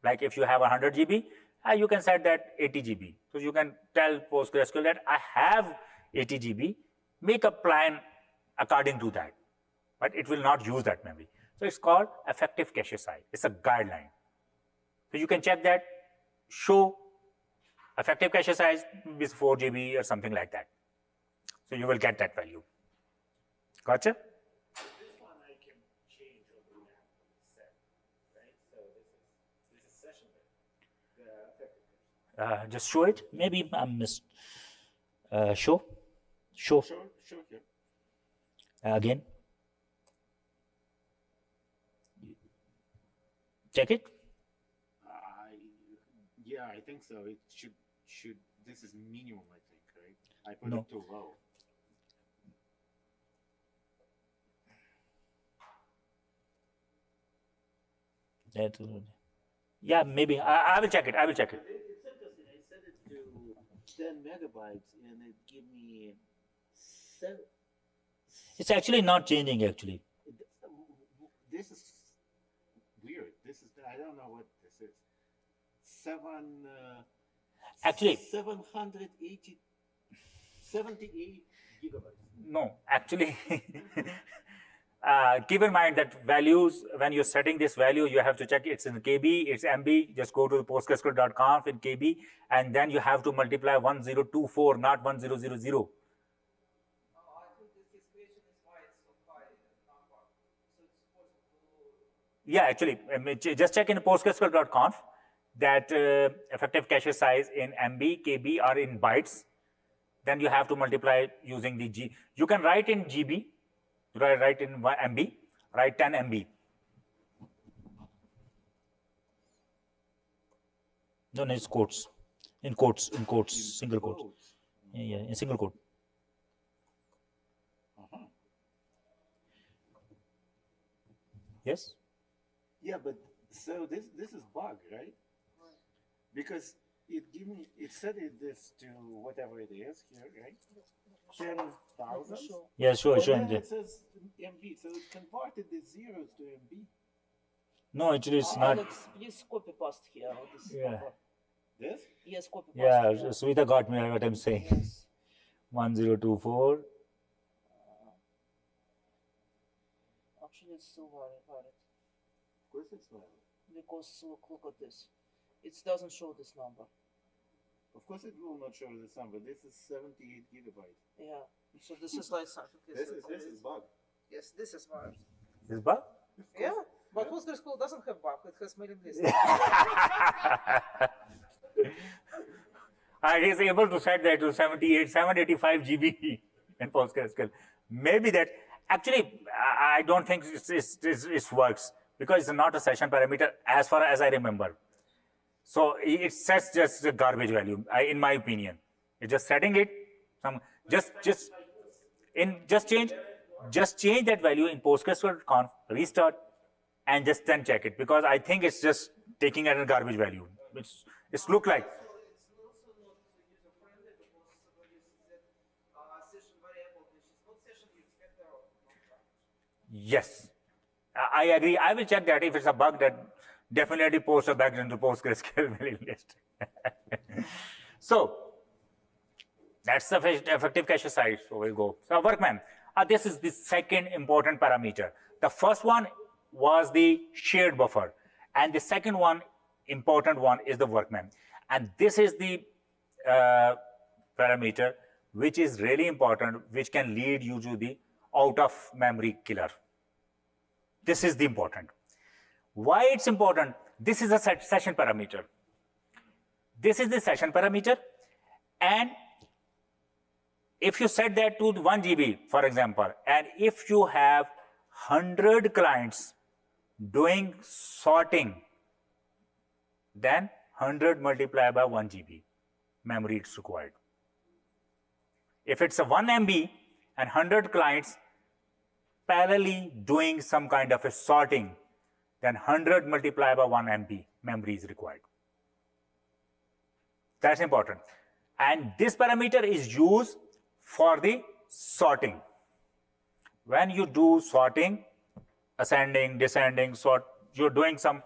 Like if you have 100 GB, you can set that 80 GB. So you can tell PostgreSQL that I have 80 GB, make a plan according to that. But it will not use that memory. So it's called effective cache size. It's a guideline. So you can check that, show effective cache size is 4 GB or something like that. So you will get that value. Gotcha? This one I can change or do that set, right? So this is session the effective cache. Just show it. Maybe I missed. Show. Sure. Again. Check it. Yeah, I think so. It should. This is minimum, I think, right? I put No. it too low. Yeah, maybe. I will check it. I will check it. It's interesting. I set it to 10 megabytes, and it give me 7. It's actually not changing actually. This is weird. I don't know what this is. 78 gigabytes. No, actually, keep in mind that values, when you're setting this value, you have to check it's in KB, it's MB. Just go to the postgresql.conf in KB, and then you have to multiply 1024, not 1000. I think that his question is why it's so high number. So it's supposed to. Yeah, actually, just check in postgresql.conf that effective cache size in MB, KB are in bytes. Then you have to multiply using the G. You can write in GB, write in MB, write 10 MB. No, it's quotes. In quotes, single quotes. Yeah, in single quote. Yes? Yeah, but so this is bug, right? Because it set this to whatever it is here, right? 10,000. Yeah, sure. And then it says MB, so it converted the zeros to MB. No, actually it's not. Alex, please copy paste here. This Yeah. number. This? Yes, copy paste. Yeah, here. Sweeta got me what I'm saying. Yes. 1024. Actually, it's still valid Of course it's valid. because look at this. It doesn't show this number. Of course it will not show this number. This is 78 gigabytes. Yeah. So this is like something. This is bug. Yes, this is valid. This bug? Yeah, but PostgreSQL doesn't have bug. It has mailing list. I is able to set that to 785 GB in PostgreSQL. Maybe that actually I don't think it works because it's not a session parameter as far as I remember. So it sets just a garbage value, in my opinion. It's just setting it. Just change that value in PostgreSQL.conf, restart, and just then check it because I think it's just taking a garbage value. It's look like. So it's also not user friendly because somebody uses that session variable, which is not session, it's vector of non-branch. Yes, I agree. I will check that. If it's a bug, that definitely post a bug into PostgreSQL mailing list. So that's the effective cache size. So we'll go. So workman, this is the second important parameter. The first one was the shared buffer, and the second one, important one, is the workman. And this is the parameter which is really important, which can lead you to the out of memory killer. This is the important. Why it's important? This is a session parameter. This is the session parameter, and if you set that to 1 GB, for example, and if you have 100 clients doing sorting, then 100 multiplied by 1 GB memory is required. If it's a 1 MB and 100 clients parallelly doing some kind of a sorting, then 100 multiplied by 1 MB memory is required. That's important. And this parameter is used for the sorting. When you do sorting, ascending, descending, sort, you're doing some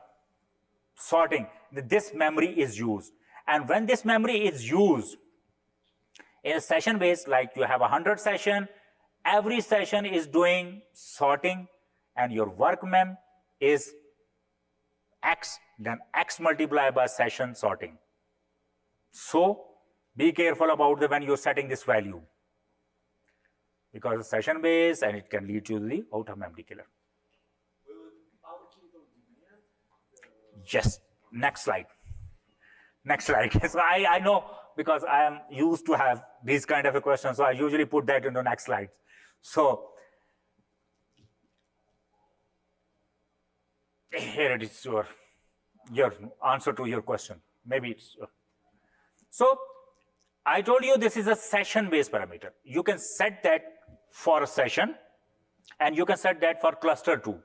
sorting, this memory is used. And when this memory is used in a session base, like you have 100 session, every session is doing sorting, and your work mem is X, then X multiplied by session sorting. So be careful about when you're setting this value, because it's session based and it can lead to the out of memory killer. Will it allocate on demand? Yes. Next slide. Next slide. So I know, because I am used to have these kind of a questions, so I usually put that into next slide. So here it is, your answer to your question. Maybe it's so I told you this is a session based parameter. You can set that for a session, and you can set that for cluster too.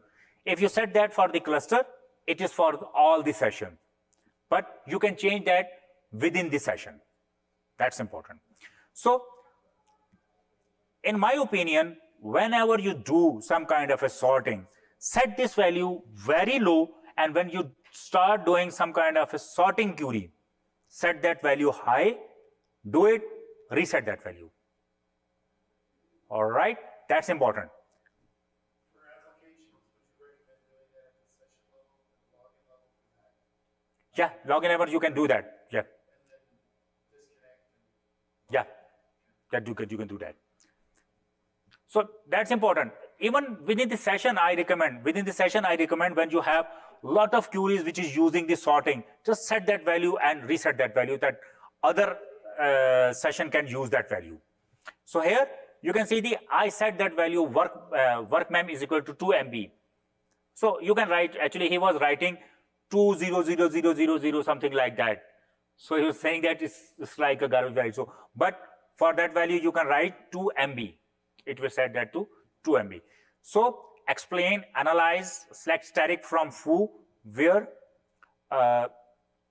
If you set that for the cluster, it is for all the session, but you can change that within the session. That's important. So in my opinion, whenever you do some kind of a sorting, set this value very low, and when you start doing some kind of a sorting query, set that value high, do it, reset that value. All right, that's important. For applications, would you recommend doing that at the session level and login level for that? Yeah, login level, you can do that. Yeah. And then disconnect and Yeah, you can do that. So that's important. Even within the session, I recommend when you have lot of queries which is using the sorting, just set that value and reset that value, that other session can use that value. So here you can see I set that value work mem is equal to 2 MB. So you can write, actually he was writing 2000000 something like that. So he was saying that it's like a garbage value. So, but for that value you can write 2 MB. It will set that to 2 MB. So explain, analyze, select static from foo, where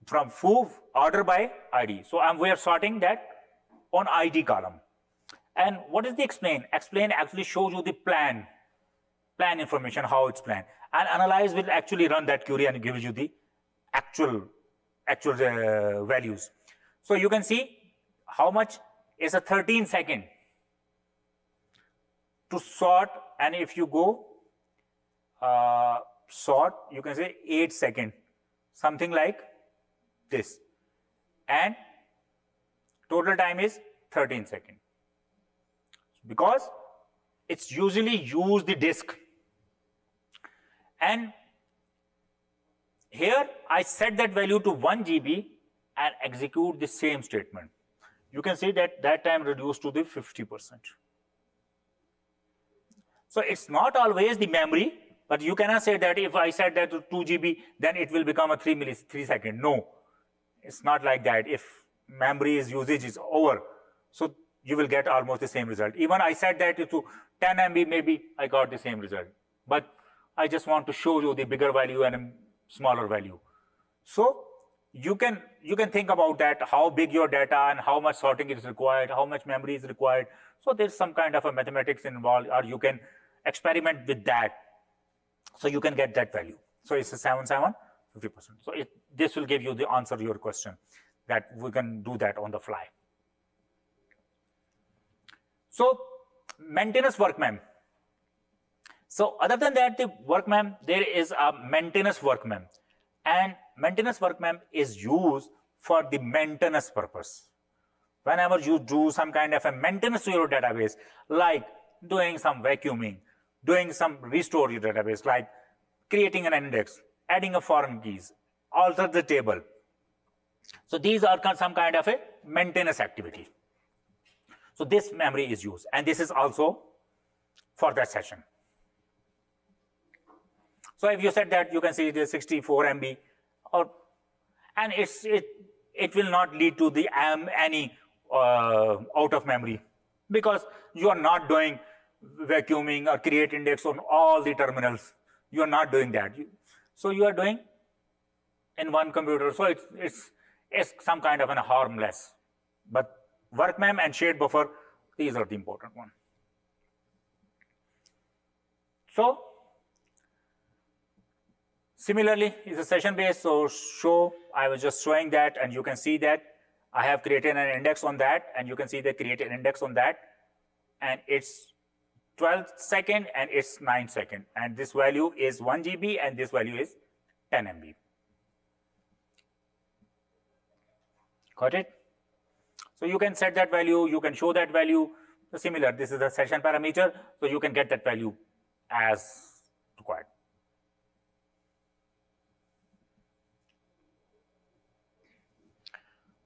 from foo order by ID. So we are sorting that on ID column. And what is the explain? Explain actually shows you the plan information, how it's planned. And analyze will actually run that query and gives you the actual values. So you can see how much is a 13 second to sort, and if you go sort, you can say 8 seconds, something like this, and total time is 13 seconds, because it's usually use the disk. And here I set that value to 1 GB and execute the same statement. You can see that time reduced to the 50%. So it's not always the memory, but you cannot say that if I set that to 2 GB, then it will become a 3 second. No, it's not like that. If memory's usage is over, so you will get almost the same result. Even I set that to 10 MB, maybe I got the same result. But I just want to show you the bigger value and a smaller value. So you can think about that, how big your data and how much sorting is required, how much memory is required. So there's some kind of a mathematics involved, or you can experiment with that. So you can get that value. So it's a 7, 50%. So this will give you the answer to your question, that we can do that on the fly. So maintenance work mem. So other than that, the work mem, there is a maintenance work mem. And maintenance work mem is used for the maintenance purpose. Whenever you do some kind of a maintenance to your database, like doing some vacuuming, doing some restore your database, like creating an index, adding a foreign keys, alter the table. So these are some kind of a maintenance activity. So this memory is used, and this is also for that session. So if you said that, you can see the 64 MB, and it will not lead to the any out of memory, because you are not doing vacuuming or create index on all the terminals. You are not doing that. So you are doing in one computer. So it's some kind of an harmless. But work mem and shared buffer, these are the important one. So similarly, it's a session based. So I was just showing that, and you can see that I have created an index on that, and you can see they created an index on that, and it's 12 second and it's 9 second, and this value is 1 GB and this value is 10 MB. Got it? So you can set that value, you can show that value. Similar, this is the session parameter, so you can get that value as required.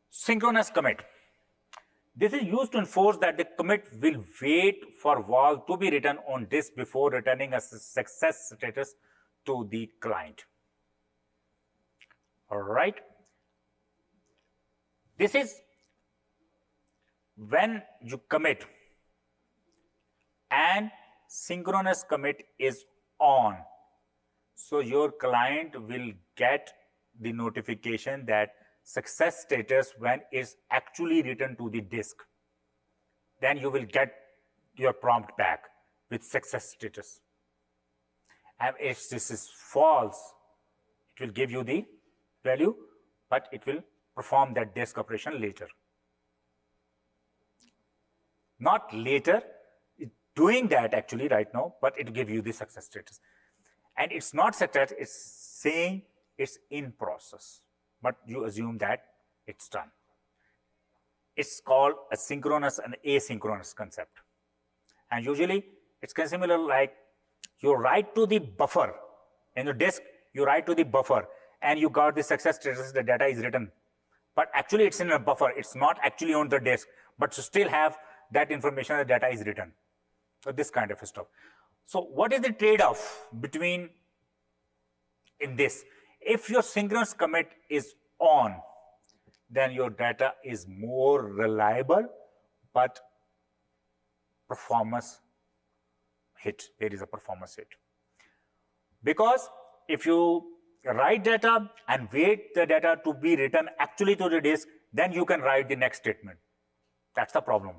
Synchronous commit. This is used to enforce that the commit will wait for val to be written on disk before returning a success status to the client. All right. This is when you commit and synchronous commit is on. So your client will get the notification that success status when it's actually written to the disk. Then you will get your prompt back with success status. And if this is false, it will give you the value, but it will perform that disk operation later. Not later, doing that actually right now, but it will give you the success status. And it's not success, it's saying it's in process, but you assume that it's done. It's called a synchronous and asynchronous concept. And usually it's similar, like you write to the buffer in the disk, you write to the buffer and you got the success status, the data is written. But actually it's in a buffer, it's not actually on the disk, but you still have that information, the data is written. So this kind of stuff. So what is the trade-off between in this? If your synchronous commit is on, then your data is more reliable, but performance hit. There is a performance hit. Because if you write data and wait the data to be written actually to the disk, then you can write the next statement. That's the problem.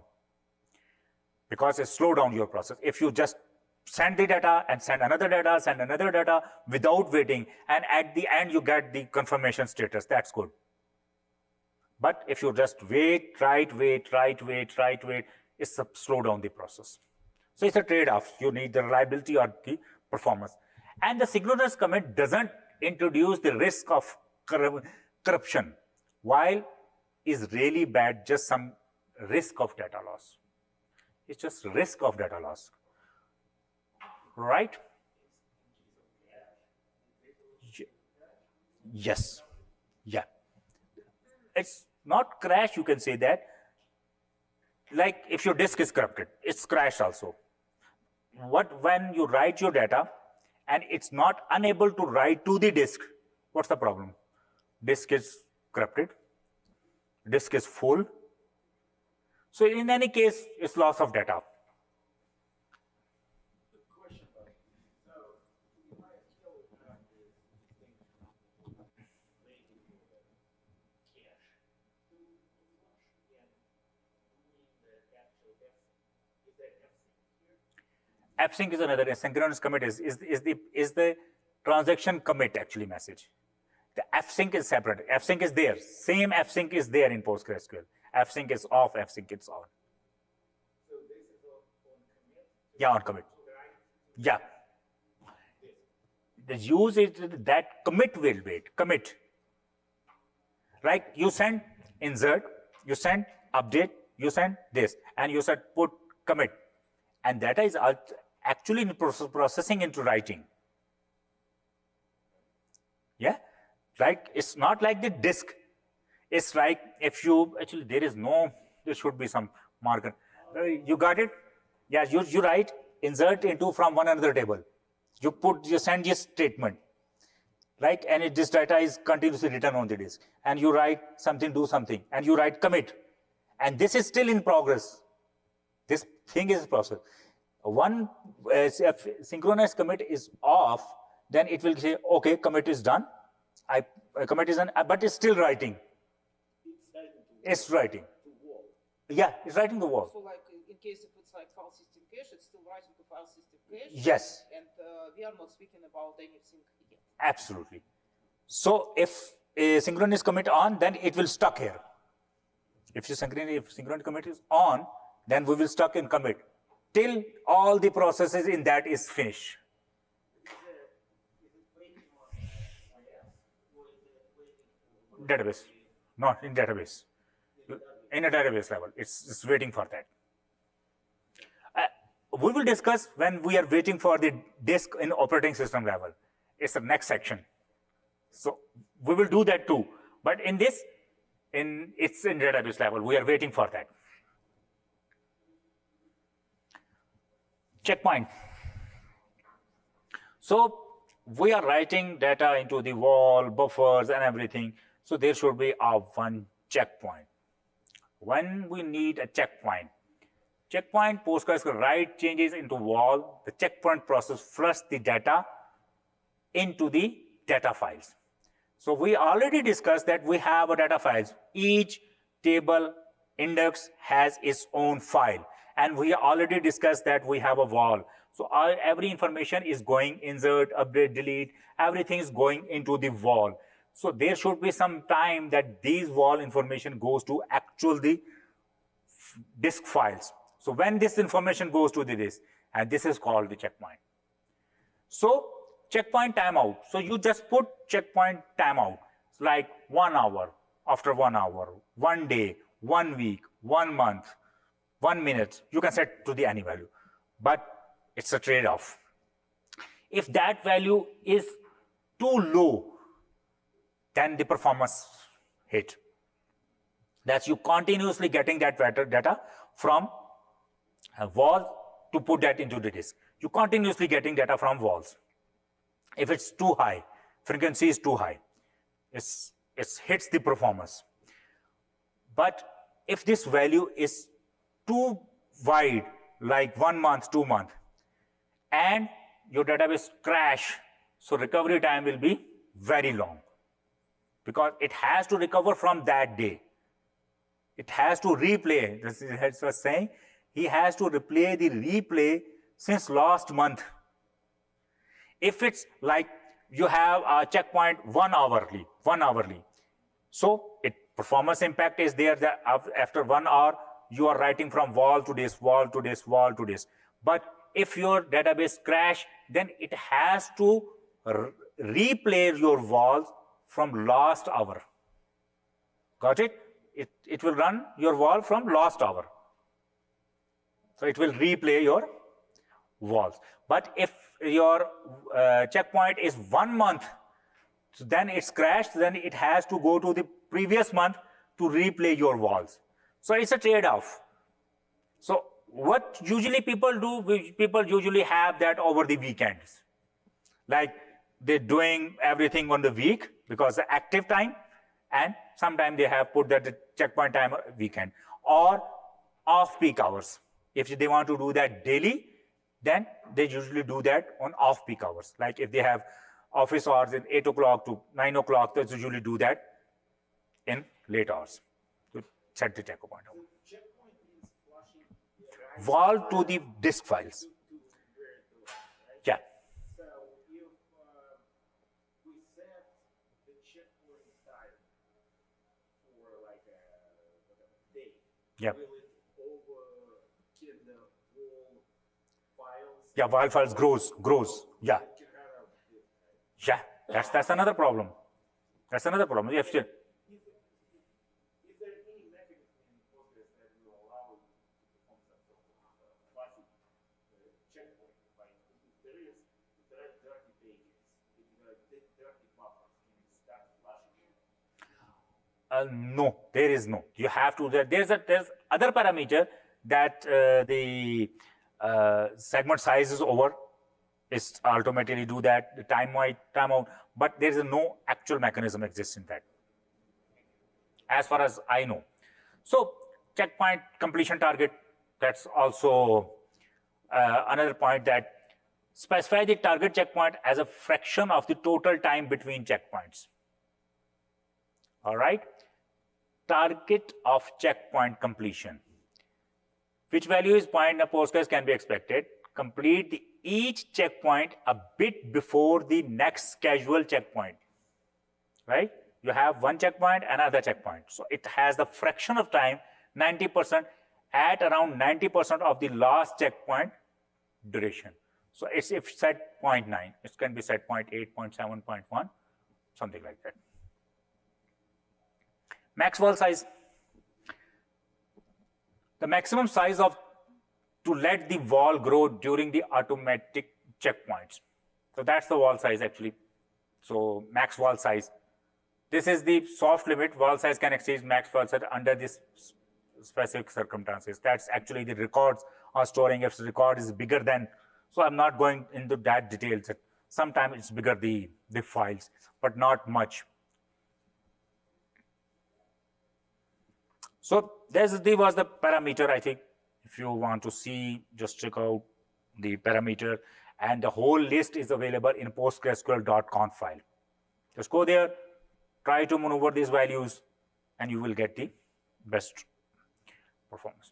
Because it slows down your process. If you just send the data and send another data without waiting, and at the end you get the confirmation status, that's good. But if you just wait, it's a slow down the process. So it's a trade-off. You need the reliability or the performance. And the synchronous commit doesn't introduce the risk of corruption, while is really bad, just some risk of data loss. It's just risk of data loss. Right? Yes. Yeah. It's not crash, you can say that. Like if your disk is corrupted, it's crashed also. When you write your data and it's not unable to write to the disk, what's the problem? Disk is corrupted, disk is full. So in any case, it's loss of data. Fsync is another. Asynchronous commit is the transaction commit actually message. The fsync is separate. Fsync is there. Same fsync is there in PostgreSQL. Fsync is off. Fsync is on. So this is on commit? Yeah, on commit. Right? Yeah. The use is that commit will wait. Commit. Right? You send insert. You send update. You send this, and you said put commit, and data is actually in processing into writing. Yeah. Like it's not like the disk. It's like if you actually there should be some marker. You got it? Yeah, you write insert into from one another table. You send this statement, right? And this data is continuously written on the disk. And you write something, do something, and you write commit. And this is still in progress. This thing is process. If synchronized commit is off, then it will say, okay, commit is done. Commit is done, but it's still writing. It's writing. Yeah, it's writing the wall. So like in case if it's like file system cache, it's still writing to file system cache. Yes. And we are not speaking about anything yet. Absolutely. So if a synchronous commit on, then it will stuck here. If synchronous commit is on, then we will stuck in commit till all the processes in that is finished. Database, not in database. In a database level, it's waiting for that. We will discuss when we are waiting for the disk in operating system level. It's the next section. So we will do that too. But in this, it's in database level. We are waiting for that. Checkpoint. So we are writing data into the wall, buffers, and everything. So there should be one checkpoint. When we need a checkpoint, PostgreSQL write changes into wall. The checkpoint process flush the data into the data files. So we already discussed that we have a data files. Each table index has its own file. And we already discussed that we have a wall. So every information is going insert, update, delete. Everything is going into the wall. So there should be some time that these wall information goes to the disk files. So when this information goes to the disk, and this is called the checkpoint. So checkpoint timeout. So you just put checkpoint timeout. It's like 1 hour, after 1 hour, 1 day, 1 week, 1 month, 1 minute. You can set to the any value, but it's a trade-off. If that value is too low, then the performance hit. That's you continuously getting that data from a wall to put that into the disk. You continuously getting data from walls. If it's too high, frequency is too high, it hits the performance. But if this value is too wide, like 1 month, 2 months, and your database crash, so recovery time will be very long, because it has to recover from that day. It has to replay. This is what saying. He has to replay the replay since last month. If it's like you have a checkpoint 1 hourly, so performance impact is there that after 1 hour, you are writing from wall to this, wall to this, wall to this. But if your database crash, then it has to replay your walls from last hour. Got it? It will run your wall from last hour. So it will replay your walls. But if your checkpoint is 1 month, so then it's crashed, then it has to go to the previous month to replay your walls. So it's a trade-off. So what usually people do, people usually have that over the weekends. Like they're doing everything on the week because the active time, and sometimes they have put that checkpoint time weekend or off-peak hours. If they want to do that daily, then they usually do that on off-peak hours. Like if they have office hours in 8 o'clock to 9 o'clock, they usually do that in late hours to set the checkpoint. Wall to the disk files. Yeah. will it overkill the whole files? Yeah, while files grows. Yeah. It can have a- Yeah, that's another problem. That's another problem. You have to, Is there any mechanism in Postgres that will allow you to perform some sort of fuzzy checkpoint? Like if there are dirty pages, if there are dirty buffers, can you start flushing it? no, there is no. You have to. There's other parameter that the segment size is over. It's automatically do that. The timeout, but there is no actual mechanism exists in that, as far as I know. So checkpoint completion target. That's also another point, that specify the target checkpoint as a fraction of the total time between checkpoints. All right. Target of checkpoint completion. Which value is point in a Postgres can be expected. Complete each checkpoint a bit before the next scheduled checkpoint. Right? You have one checkpoint, another checkpoint. So it has the fraction of time, 90%, at around 90% of the last checkpoint duration. So it's if set 0.9, it can be set 0.8, 0.7, 0.1, something like that. Max wall size. The maximum size of to let the wall grow during the automatic checkpoints. So that's the wall size actually. So max wall size. This is the soft limit. Wall size can exceed max wall size under this specific circumstances. That's actually the records are storing. If the record is bigger than, so I'm not going into that details. Sometimes it's bigger the files, but not much. So this was the parameter, I think. If you want to see, just check out the parameter, and the whole list is available in PostgreSQL.conf file. Just go there, try to maneuver these values, and you will get the best performance.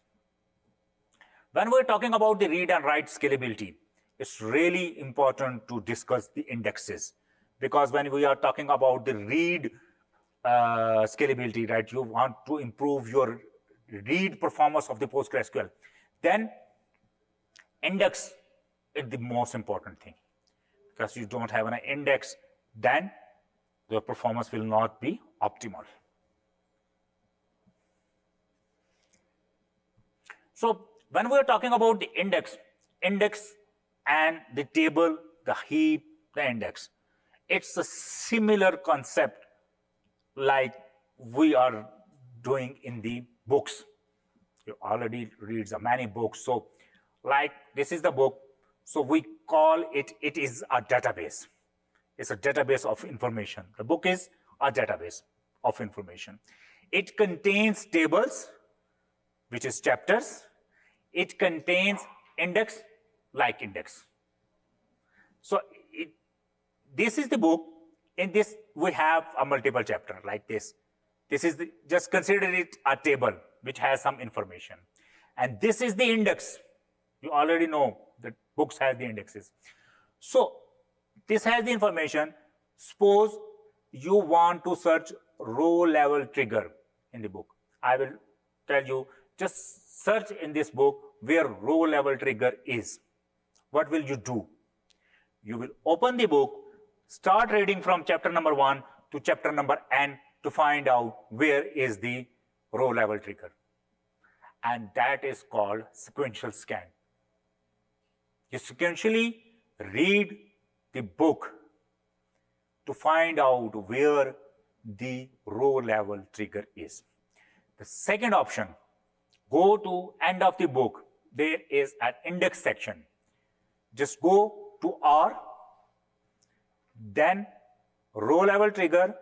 When we're talking about the read and write scalability, it's really important to discuss the indexes, because when we are talking about the read scalability, right, you want to improve your read performance of the PostgreSQL, then index is the most important thing, because you don't have an index, then the performance will not be optimal. So when we are talking about the index and the table, the heap, the index, it's a similar concept like we are doing in the books. You already read many books. So like this is the book. So we call it is a database. It's a database of information. The book is a database of information. It contains tables, which is chapters. It contains index, like index. So this is the book. In this, we have a multiple chapter like this. This is just consider it a table which has some information. And this is the index. You already know that books have the indexes. So this has the information. Suppose you want to search row level trigger in the book. I will tell you, just search in this book where row level trigger is. What will you do? You will open the book, start reading from chapter number 1 to chapter number n to find out where is the row level trigger. And that is called sequential scan. You sequentially read the book to find out where the row level trigger is. The second option, go to end of the book. There is an index section. Just go to R, then row level trigger,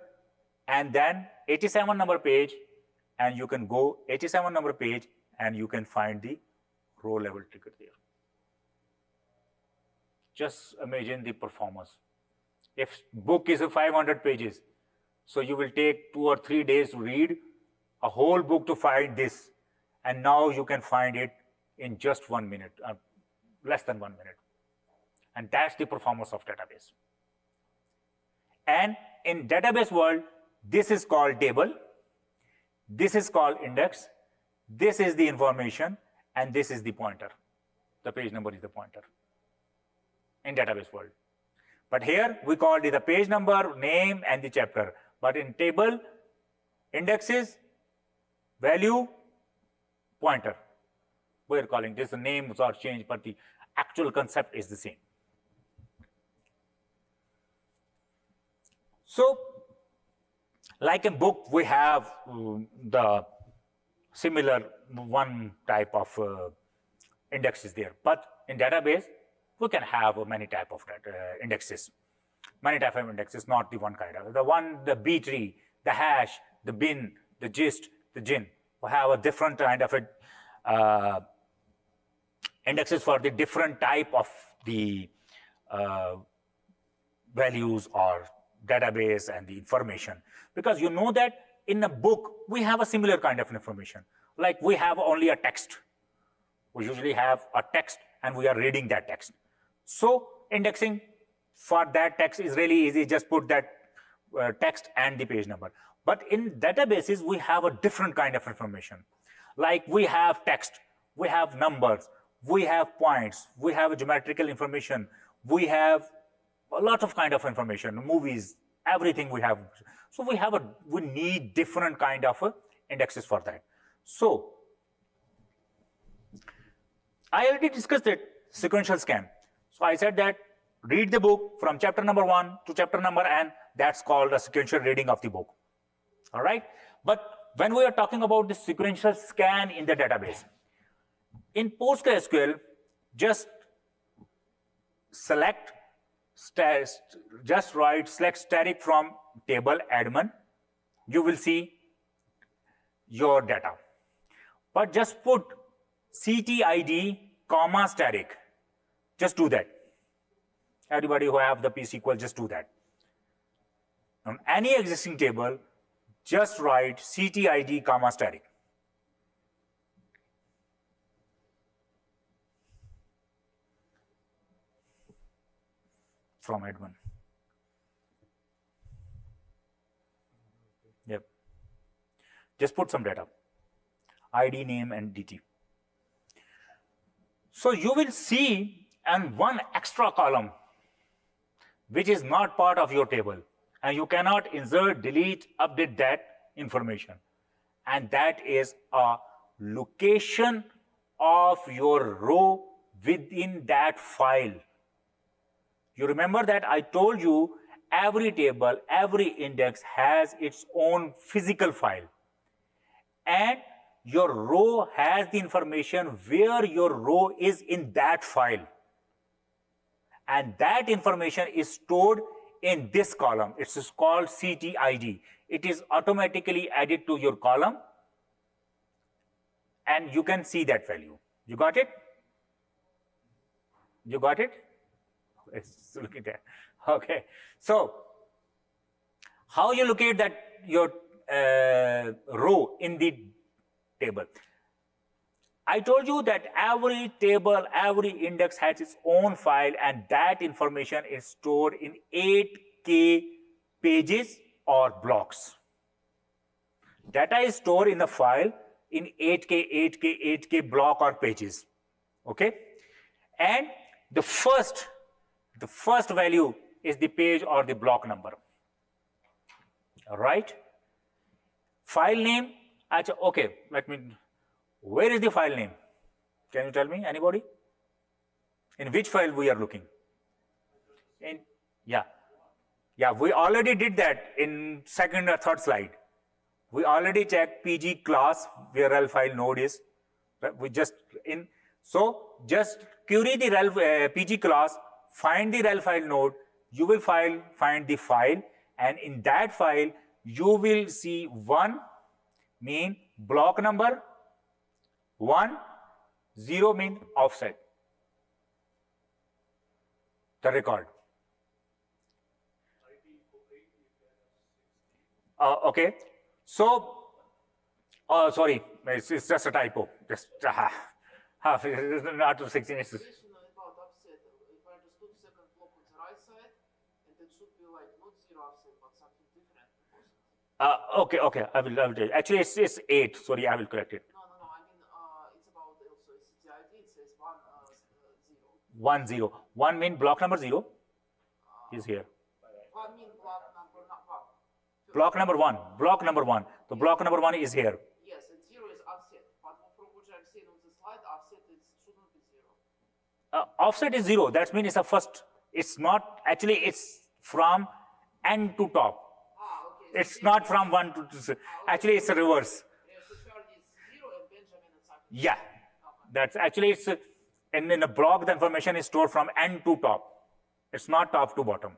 and then 87 number page, and you can go 87 number page and you can find the row level trigger there. Just imagine the performance. If book is 500 pages, so you will take 2 or 3 days to read a whole book to find this, and now you can find it in just 1 minute, less than 1 minute. And that's the performance of database. And in database world, this is called table, this is called index, This is the information, and this is the pointer. The page number is the pointer in database world. But here we called it the page number, name, and the chapter. But in table, indexes, value, pointer. We are calling this, the names are changed, but the actual concept is the same. So, like in book, we have the similar one type of indexes there. But in database, we can have many type of indexes. Many type of indexes, not the one kind of. The B tree, the hash, the bin, the gist, the gin. We have a different kind of indexes for the different type of the values or database and the information. Because you know that in a book, we have a similar kind of information. Like we have only a text. We usually have a text and we are reading that text. So indexing for that text is really easy. Just put that text and the page number. But in databases, we have a different kind of information. Like we have text, we have numbers, we have points, we have geometrical information, we have a lot of kind of information, movies, everything we have. So we need different kind of indexes for that. So I already discussed it, sequential scan. So I said that read the book from chapter number 1 to chapter number n, that's called a sequential reading of the book. All right? But when we are talking about the sequential scan in the database, in PostgreSQL, just select select static from table admin, you will see your data. But just put ctid comma static. Just do that. Everybody who have the PSQL, just do that. On any existing table, just write ctid comma static. From admin. Yep. Just put some data, ID, name, and DT. So you will see and one extra column which is not part of your table, and you cannot insert, delete, update that information. And that is a location of your row within that file. You remember that I told you every table, every index has its own physical file. And your row has the information where your row is in that file. And that information is stored in this column. It's called ctid. It is automatically added to your column. And you can see that value. You got it? You got it? Let's look at that. Okay. So, how you locate that your row in the table? I told you that every table, every index has its own file, and that information is stored in 8K pages or blocks. Data is stored in a file in 8K block or pages. Okay? And the first value is the page or the block number. All right? File name. Okay, where is the file name? Can you tell me, anybody? In which file we are looking? Yeah, we already did that in second or third slide. We already checked PG class where rel file node is. We just query the rel PG class, find the rel file node, you will find the file, and in that file you will see one mean block number, 1, 0 mean offset, the record. Okay, so, sorry, it's just a typo. Just not to 16. It's Question about offset. If I understood second block on the right side, and it should be like not 0 offset, but something different. okay. I will tell you. Actually, it's 8. Sorry, I will correct it. No. I 1, 0. 1 mean block number 0 is here. One mean block number, not block. Block number 1. Block number 1. So block number 1 is here. Yes, and 0 is offset. But from what I'm seeing on the slide, offset shouldn't be 0. Offset is 0. That means it's a first. It's not, actually it's from end to top. Okay. It's not from 1 to 2. Actually it's a reverse. So Charlie is 0 and Benjamin and Saki. Yeah. That's actually, it's in a block, the information is stored from end to top. It's not top to bottom.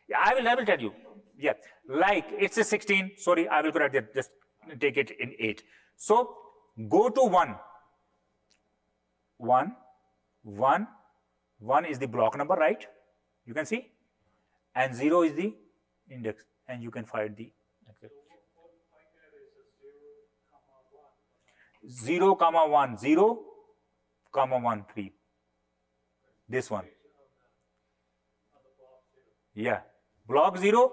Yeah, I will tell you. Yeah, like it's a 16. Sorry, I will correct it. Just take it in 8. So go to 1. 1. 1. 1 is the block number, right? You can see. And 0 is the index. And you can find the. So what I get is a 0, comma 1. 0, comma 1, 3. This one. Yeah. Block 0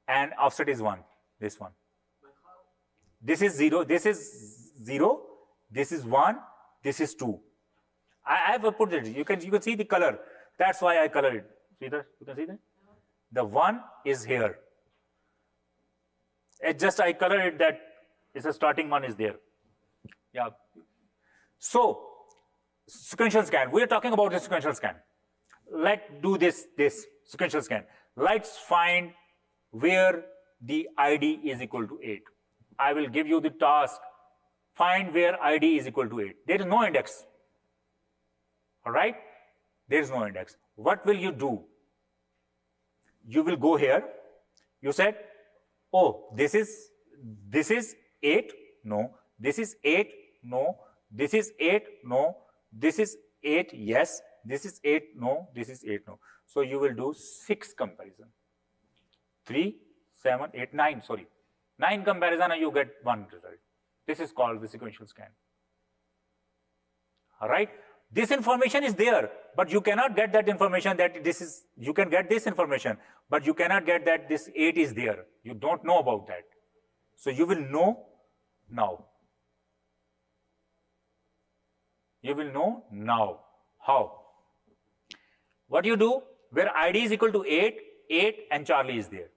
and offset is 1. This one. This is 0. This is 0. This is 1. This is 2. I have put it. You can see the color. That's why I colored it. See that? You can see that? The 1 is here. It's just I colored it that it's a starting 1 is there. Yeah. So sequential scan. We are talking about the sequential scan. Let's do this sequential scan. Let's find where the ID is equal to 8. I will give you the task. Find where ID is equal to 8. There is no index. All right? There is no index. What will you do? You will go here. You said, oh, this is 8. No. This is 8. No. This is 8. No. This is 8. Yes. This is 8. No. This is 8. No. So you will do 6 comparison. 3, 7, 8, 9. Sorry. 9 comparison and you get 1 result. This is called the sequential scan. All right. This information is there, but you cannot get that information that this is, you can get this information, but you cannot get that this 8 is there. You don't know about that. So you will know now. You will know now. How? What you do, where ID is equal to 8, 8 and Charlie is there.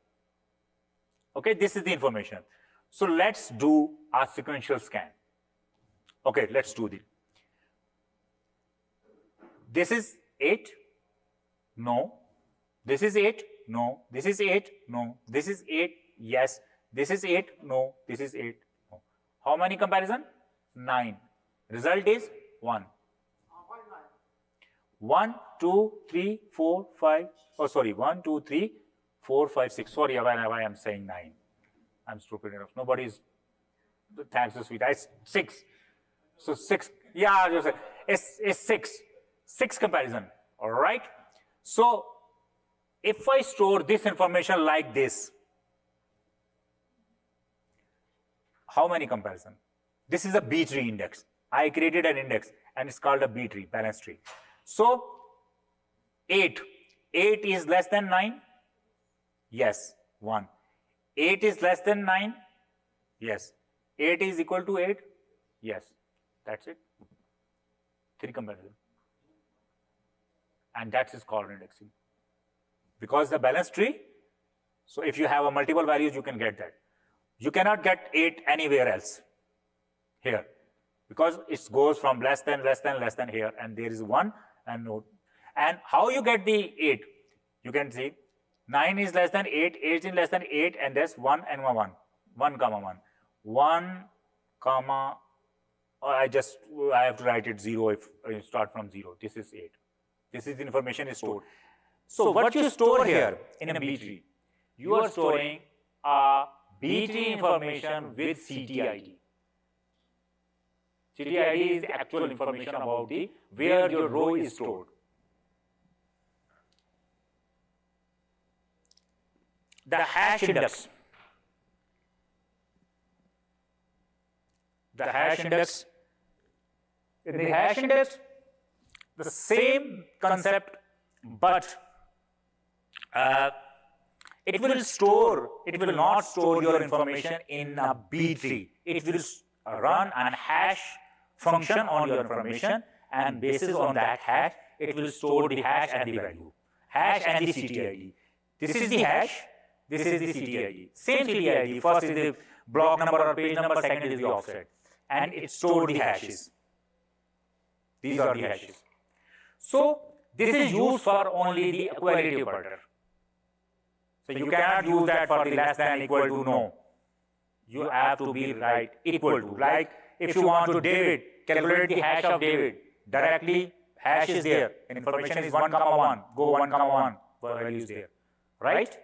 Okay, this is the information. So let's do a sequential scan. Okay, let's do this. This is 8, no. This is 8, no. This is 8, no. This is 8, yes. This is 8, no. This is 8, no. How many comparison? 9. Result is 1. Why 9? 1, 2, 3, 4, 5. Oh, sorry. 1, 2, 3, 4, 5, 6. Sorry, why I am saying 9. I'm stupid enough. Nobody's. Thanks to sweet. It's 6. So 6. Yeah, it's 6. 6 comparison. All right. So if I store this information like this, how many comparison? This is a B tree index. I created an index and it's called a B tree, balance tree. So 8. 8 is less than 9? Yes, 1. 8 is less than 9? Yes. 8 is equal to 8? Yes. That's it. 3 comparison. And that is called indexing. Because the balance tree, so if you have a multiple values, you can get that. You cannot get 8 anywhere else here. Because it goes from less than here, and there is 1 and no. And how you get the 8? You can see 9 is less than 8, 8 is less than 8, and that's 1 and 1. 1 comma 1. 1 comma, I have to write it 0 if I start from 0. This is 8. This is the information is stored. So what you store here in a B tree, you are storing a B tree information with CTID. CTID is the actual information about the where your row is stored. The hash index. The hash index. In the hash index, the same concept, but it will not store your information in a B tree. It will run a hash function on your information and basis on that hash, it will store the hash and the value. Hash and the CTID. This is the hash, this is the CTID. Same CTID, first is the block number or page number, second is the offset. And it stored the hashes. These are the hashes. So, this is used for only the equality operator. So, you cannot use that for the less than equal to, no. You have to be right equal to. Like, if you want to David, calculate the hash of David, directly hash is there, information is 1, 1, go 1, 1, value is there, right?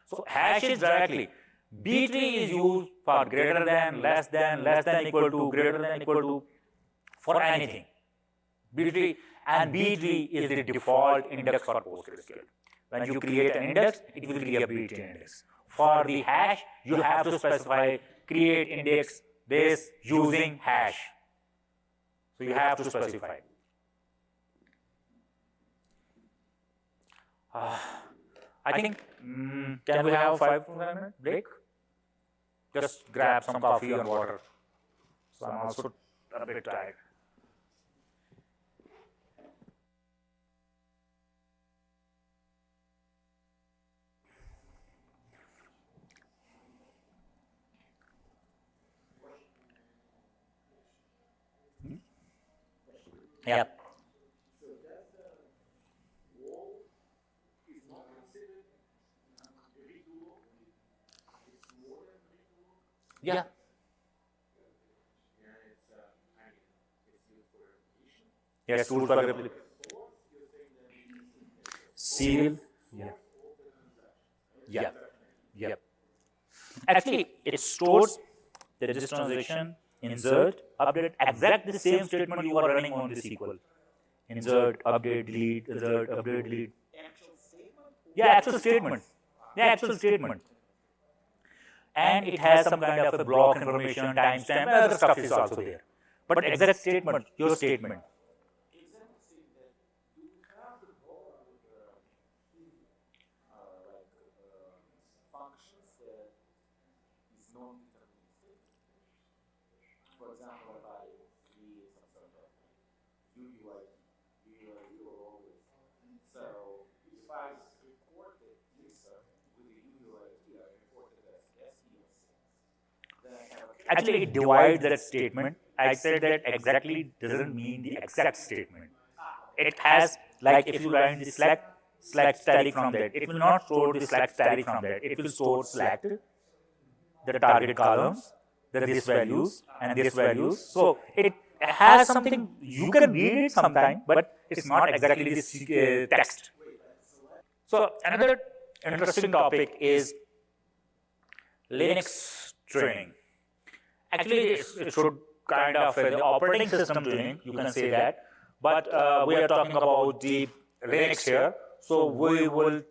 So, hash is directly. B tree is used for greater than, less than equal to, greater than equal to, for anything. B tree, and B tree is the default index for PostgreSQL. When you create an index, it will create a B tree index. For the hash, you have to specify create index this using hash. So you have to specify. I think, can we have a 5-minute break? Just grab some coffee and water. So I'm also a bit tired. Yeah. So that wall is not considered redoable. It's more than redoable. Yeah. And it's it's used for replication. Yes, tool for replication. Serial. Yeah. Yeah. Yeah. Actually, it stores the this transaction, insert, update, exactly the same statement you are running on the SQL. Insert, update, delete, insert, update, delete. Actual statement? Yeah, actual statement. Yeah, actual statement. And it has some kind of a block information, timestamp, other stuff is also there. But exact statement, your statement. Example statement. Do we have the ball with functions that is non-deterministic? For example, if I create some sort of UUID, UUID will always. So if I report the user with the UUID, I report it as SE or SINS. Then I have a Actually, it divides that statement. I said that exactly doesn't mean the exact statement. It has, like if you write the select static from that, it will not store the select static from that. It will store select the target columns, the this values and this values. So it has something, you can read it sometime, but it's not exactly this text. So another interesting topic is Linux training. Actually, it should kind of the operating system training, you can say that. But we are talking about the Linux here. So we will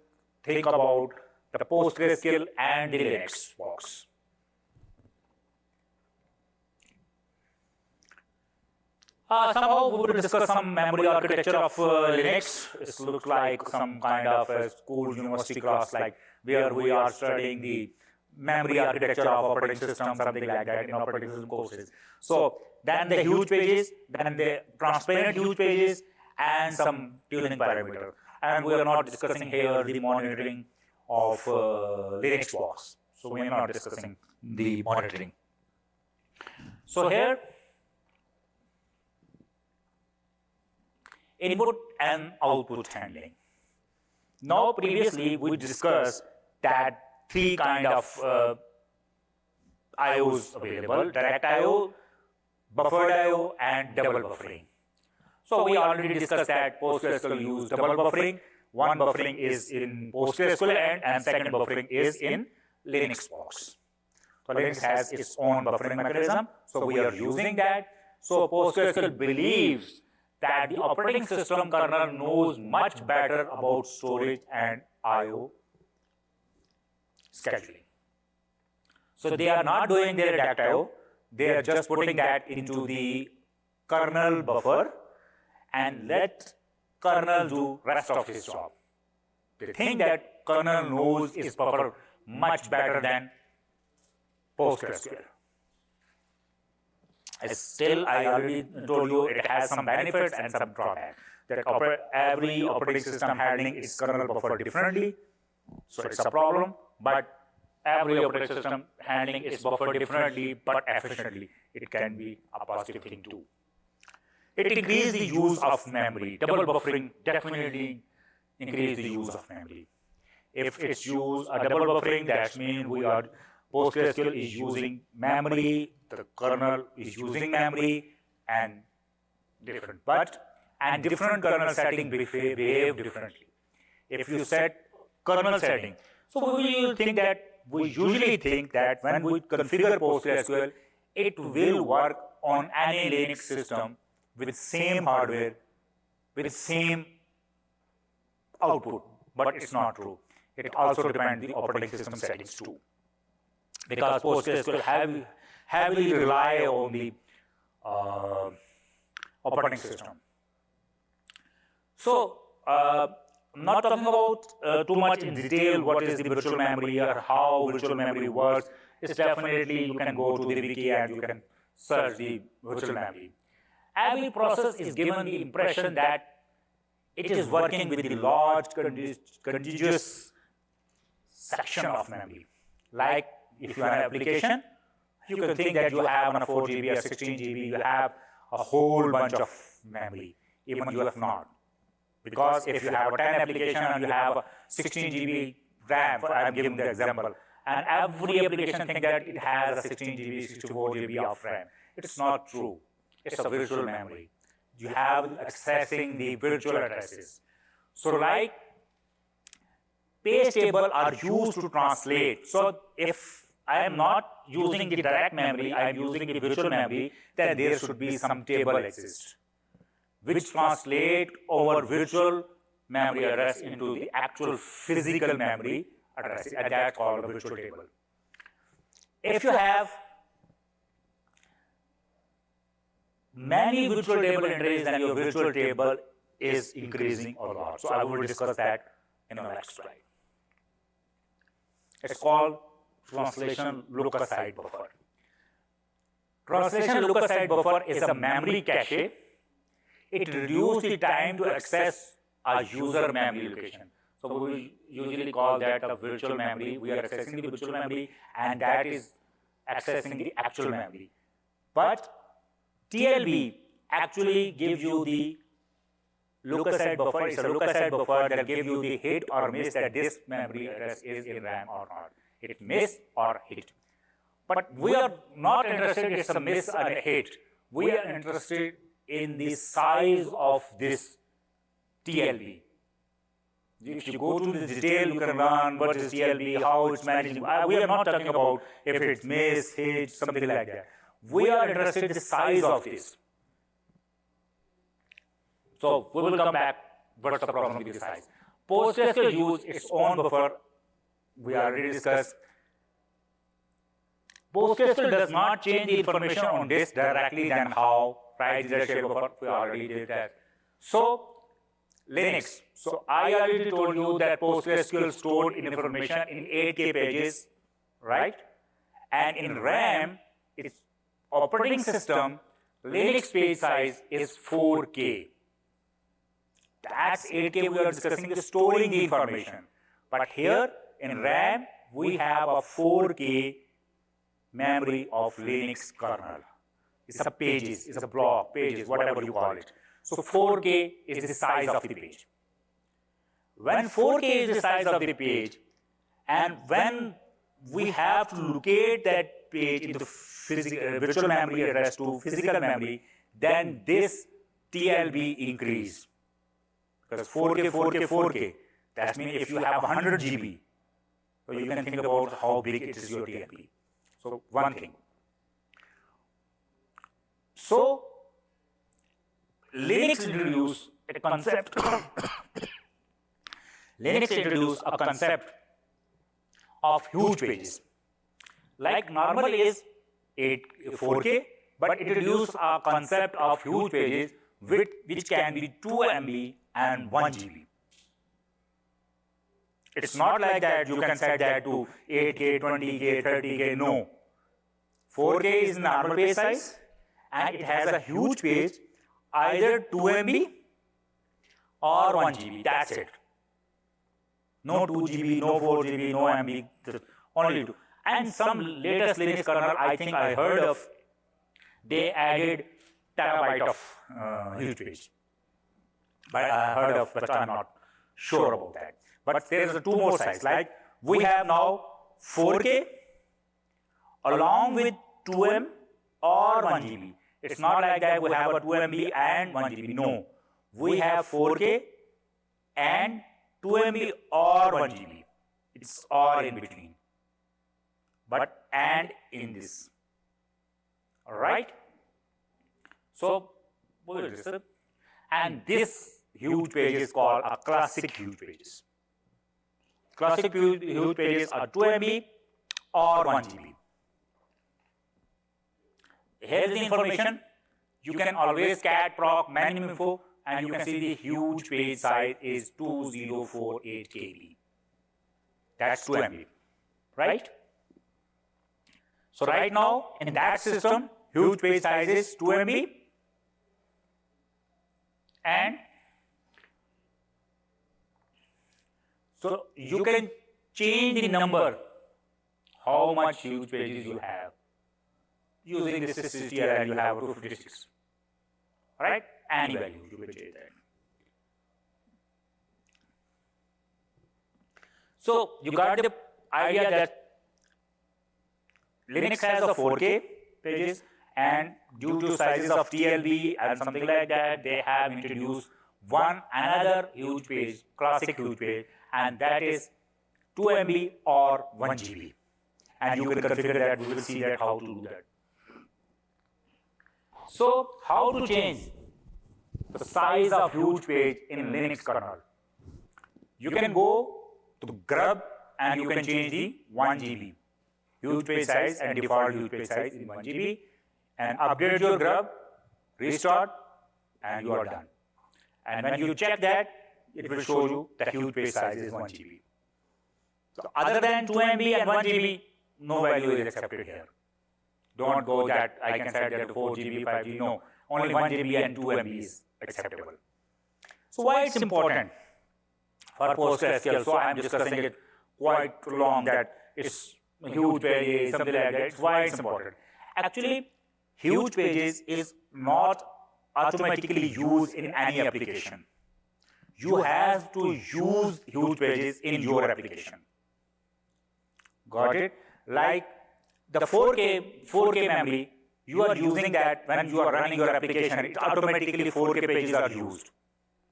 think about the PostgreSQL and the Linux box. Somehow we would discuss some memory architecture of Linux. It looks like some kind of a school university class, like where we are studying the memory architecture of operating system, something like that in operating system courses. So then the huge pages, then the transparent huge pages, and some tuning parameter. And we are not discussing here the monitoring of Linux box. So we are not discussing the monitoring. So here, input and output handling. Now previously we discussed that three kind of IOs available: direct IO, buffered IO, and double buffering. So we already discussed that PostgreSQL use double buffering. One buffering is in PostgreSQL and second buffering is in Linux box. So Linux has its own buffering mechanism. So we are using that. So PostgreSQL believes that the operating system kernel knows much better about storage and IO scheduling. So they are not doing their direct IO, they are just putting that into the kernel buffer and let kernel do rest of his job. They think that kernel knows its buffer much better than PostgreSQL. I already told you it has some benefits and some drawbacks. That every operating system handling its kernel buffer differently, so it's a problem. But every operating system handling its buffer differently but efficiently, it can be a positive thing too. It increases the use of memory. Double buffering definitely increases the use of memory. If it's used a double buffering, that means PostgreSQL is using memory, the kernel is using memory, and different kernel setting behave differently. If you set kernel setting, so we usually think that when we configure PostgreSQL, it will work on any Linux system with same hardware, with same output, but it's not true. It also depends on the operating system settings too, because PostgreSQL heavily rely on the operating system. So, I'm not talking about too much in detail what is the virtual memory or how virtual memory works. It's definitely, you can go to the wiki and you can search the virtual memory. Every process is given the impression that it is working with the large contiguous section of memory. Like if you have an application, you can think that you have on a 4 GB or 16 GB, you have a whole bunch of memory, even you have not. Because if you have a 10 application and you have a 16 GB RAM, I'm giving the example, and every application thinks that it has a 16 GB, 64 GB of RAM. It's not true. It's a virtual memory. You have accessing the virtual addresses. So like page table are used to translate. So if I am not using the direct memory, I am using the virtual memory, then there should be some table exist, which translate over virtual memory address into the actual physical memory address, and that's called a virtual table. If you have many virtual table entries, then your virtual table is increasing a lot. So I will discuss that in the next slide. It's called translation look-aside buffer. Translation look-aside buffer is a memory cache. It reduces the time to access a user memory location. So we usually call that a virtual memory. We are accessing the virtual memory, and that is accessing the actual memory. But TLB actually gives you the look-aside buffer. It's a look-aside buffer that gives you the hit or miss that this memory address is in RAM or not. It miss or hit. But we are not interested in a miss or a hit. We are interested in the size of this TLB. If you go to the detail, you can learn what is TLB, how it's managed. We are not talking about if it's miss, hit, something like that. We are interested in the size of this. So we will come back. What's the problem with the size? PostgreSQL use its own buffer. We already discussed. PostgreSQL does not change the information on disk directly than how, right? The share buffer, we already did that. So Linux. So I already told you that PostgreSQL stored information in 8K pages, right? And in RAM, its operating system, Linux page size is 4K. That's 8K, we are discussing the storing the information. But here in RAM, we have a 4K memory of Linux kernel. It's a pages, it's a block, pages, whatever you call it. So 4K is the size of the page. When 4K is the size of the page, and when we have to locate that page into virtual memory address to physical memory, then this TLB increase. Because 4K, 4K, 4K, that means if you have 100 GB, so you can think about how big it is your TLB. So one thing. So Linux introduced a concept. Linux introduced a concept of huge pages. Like normal is 4K, but it introduced a concept of huge pages which can be 2 MB and 1 GB. It's not like that you can set that to 8K, 20K, 30K, no. 4K is normal page size, and it has a huge page, either 2 MB or 1 GB. That's it. No 2 GB, no 4 GB, no MB, only 2. And some latest Linux kernel, I think I heard of, they added terabyte of huge page. But I heard of, but I'm not sure about that. But there is a 2 more size. Like we have now 4K along with 2M or 1 GB. It's not like that we have a 2 MB and 1 GB. No, we have 4K and 2 MB or 1 GB. It's all in between. But and in this. All right. So, and this huge page is called a classic huge pages. Classic huge pages are 2 MB or 1 GB. Here's the information. You can always cat proc minimum info, and you can see the huge page size is 2048 KB. That's 2 MB, right? So right now in that system, huge page size is 2 MB, and so you can change the number, how much huge pages you have. Using this SSTR, you have 256, right? Any value you can change that. So you got the idea that Linux has a 4K pages, and due to sizes of TLB and something like that, they have introduced another huge page, classic huge page, and that is 2 MB or 1 GB. And you can configure that. We will see that how to do that. So how to change the size of huge page in Linux kernel? You can go to grub and you can change the 1 GB. Huge page size and default huge page size in 1 GB, and update your grub, restart, and you are done. And when you check that, it will show you that huge page size is 1 GB. So other than 2 MB and 1 GB, no value is accepted here. Don't go that I can set that to 4 GB, 5 GB. No, only 1 GB and 2 MB is acceptable. So why it's important for PostgreSQL? So I'm discussing it quite long that it's huge pages, something like that. It's why it's important. Actually, huge pages is not automatically used in any application. You have to use huge pages in your application. Got it? Like the 4K memory, you are using that when you are running your application, it automatically 4K pages are used,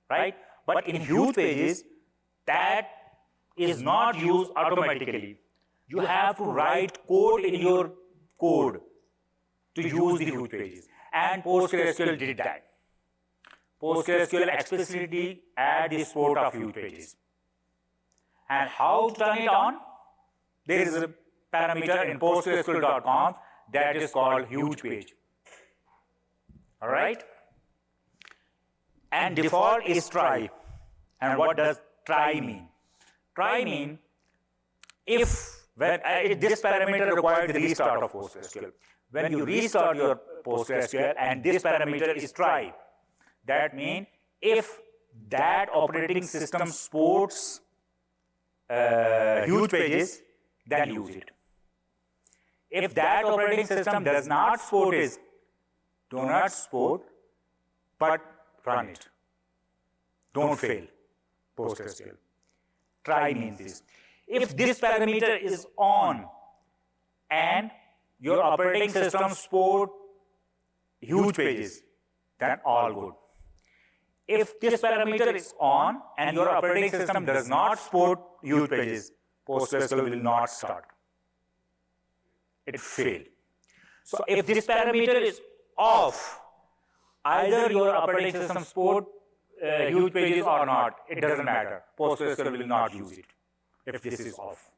right? But in huge pages, that is not used automatically. You have to write code in your code to use the huge pages. And PostgreSQL did that. PostgreSQL explicitly add the support of huge pages. And how to turn it on? There is a parameter in PostgreSQL.com that is called huge page. All right? And default is try. And what does try mean? Try mean if this parameter requires the restart of PostgreSQL. When you restart your PostgreSQL and this parameter is try, that means if that operating system supports huge pages, then use it. If that operating system does not support it, do not support, but run it. Don't fail PostgreSQL. Try means this. If this parameter is on and your operating system support huge pages, then all good. If this parameter is on and your operating system does not support huge pages, PostgreSQL will not start. It failed. So if this parameter is off, either your operating system support huge pages or not, it doesn't matter. PostgreSQL will not use it if this is off.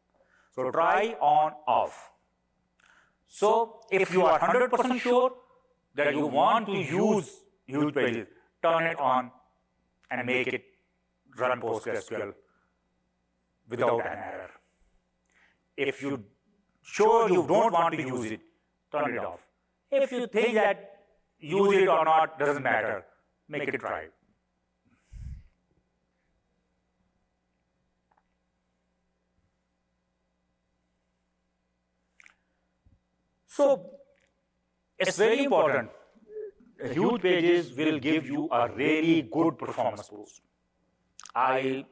So try on off. So if you are 100% sure that you want to use huge pages, turn it on and make it run PostgreSQL without an error. If you don't want to use it, turn it off. If you think that use it or not, doesn't matter. Make it try. So it's very important. Huge pages will give you a really good performance boost. I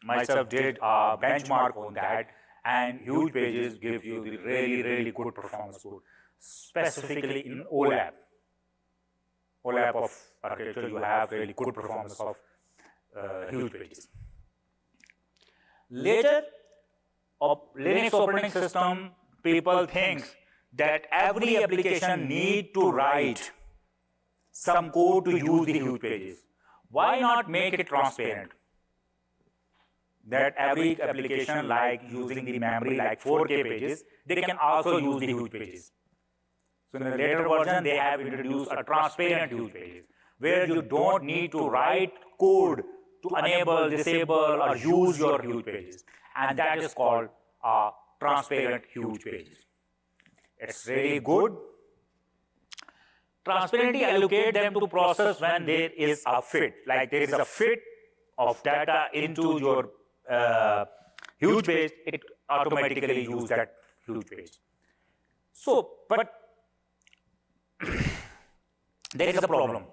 myself did a benchmark on that, and huge pages give you the really good performance boost, specifically in OLAP. OLAP of architecture, you have really good performance of huge pages. Later, of Linux operating system, people think that every application need to write some code to use the huge pages. Why not make it transparent? That every application, like using the memory like 4K pages, they can also use the huge pages. So in the later version, they have introduced a transparent huge pages, where you don't need to write code to enable, disable, or use your huge pages. And that is called transparent huge pages. It's really good. Transparently allocate them to process when there is a fit, like there is a fit of data into your huge page, it automatically use that huge page. So, but there is a problem.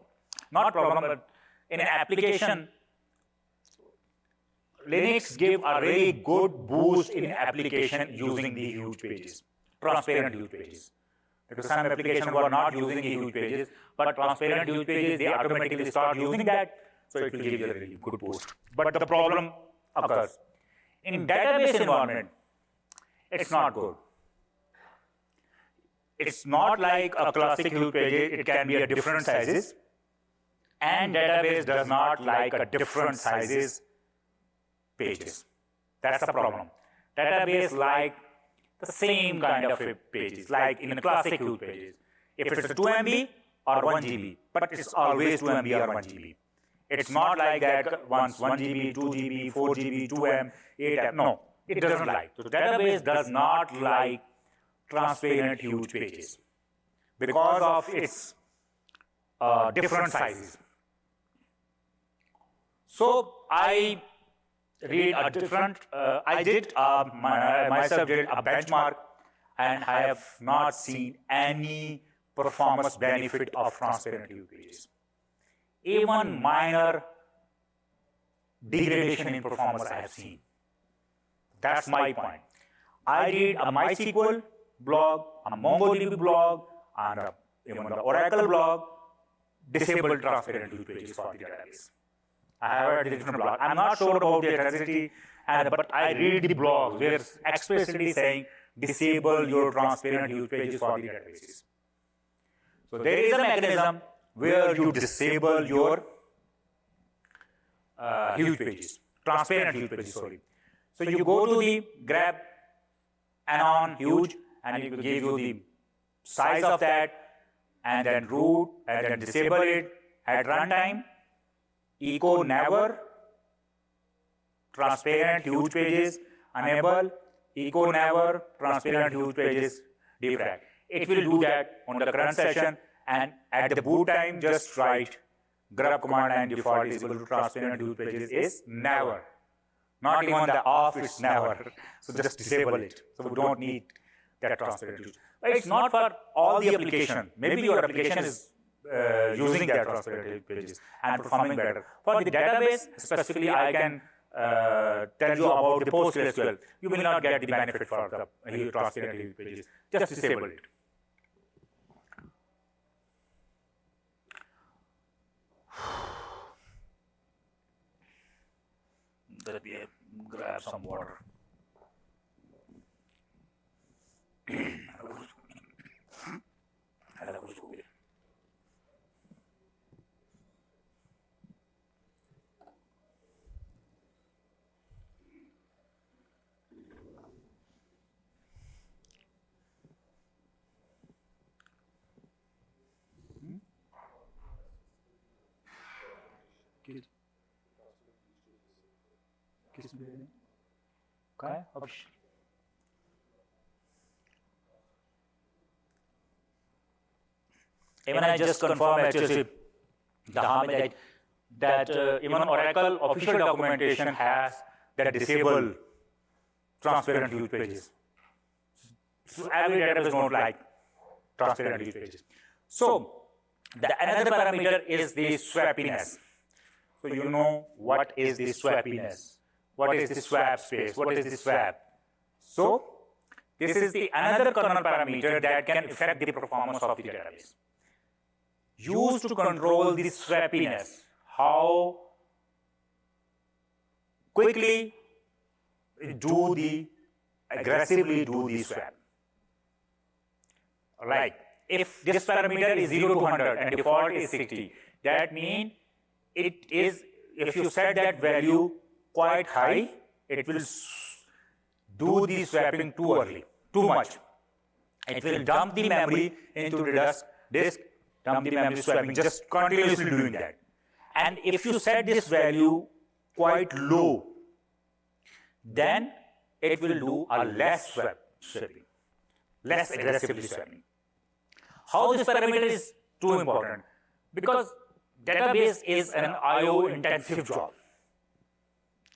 Not problem, but in an application, Linux gave a really good boost in application using the huge pages, transparent huge pages. Because some applications were not using the huge pages, but transparent huge pages, they automatically start using that, so it will give you a really good boost. But the problem occurs. In database environment, it's not good. It's not like a classic huge page, it can be a different sizes, and database does not like a different sizes pages. That's the problem. Database like the same kind of pages, like in classic huge pages. If it's a 2 MB or 1 GB, but it's always 2 MB or 1 GB. It's not like that once 1 GB, 2 GB, 4 GB, 2 M, 8 M. No, it doesn't like. So database does not like transparent huge pages because of its different sizes. So I read a different, I did myself did a benchmark, and I have not seen any performance benefit of transparent huge pages. Even minor degradation in performance I have seen. That's my point. I did a MySQL blog, a MongoDB blog, and even the Oracle blog, disabled transparent huge pages for the database. I have a different blog. I'm not sure about the authenticity, but I read the blogs where explicitly saying disable your transparent huge pages for the databases. So there is a mechanism where you disable your huge pages, transparent huge pages, sorry. So you go to the grab anon huge, and it will give you the size of that, and then root, and then disable it at runtime. Echo never, transparent huge pages, enable, echo never, transparent huge pages, defrag. It will do that on the current session, and at the boot time, just write grub command and default is equal to transparent huge pages is never. Not even the off, it's never. So just disable it. So we don't need that transparent huge. But it's not for all the application. Maybe your application is using that transparent pages and performing better. For the database, specifically, I can tell you about the PostgreSQL. You will not get the benefit for the transparent pages. Just disable it. Let me grab some water. काय even I just confirm actually the Hamid that even Oracle official documentation has that disable transparent use pages. So every database don't like transparent use pages. So another parameter is the swappiness. So you know what is the swappiness? What is the swap space? What is the swap? So this is the another kernel parameter that can affect the performance of the database. Used to control the swappiness, how quickly aggressively do the swap. Like if this parameter is 0 to 100 and default is 60, that means it is, if you set that value quite high, it will do the swapping too early, too much. It will dump the memory into the disk, dump the memory swapping, just continuously doing that. And if you set this value quite low, then it will do a less swapping, less aggressively swapping. How this parameter is too important? Because database is an I/O intensive job.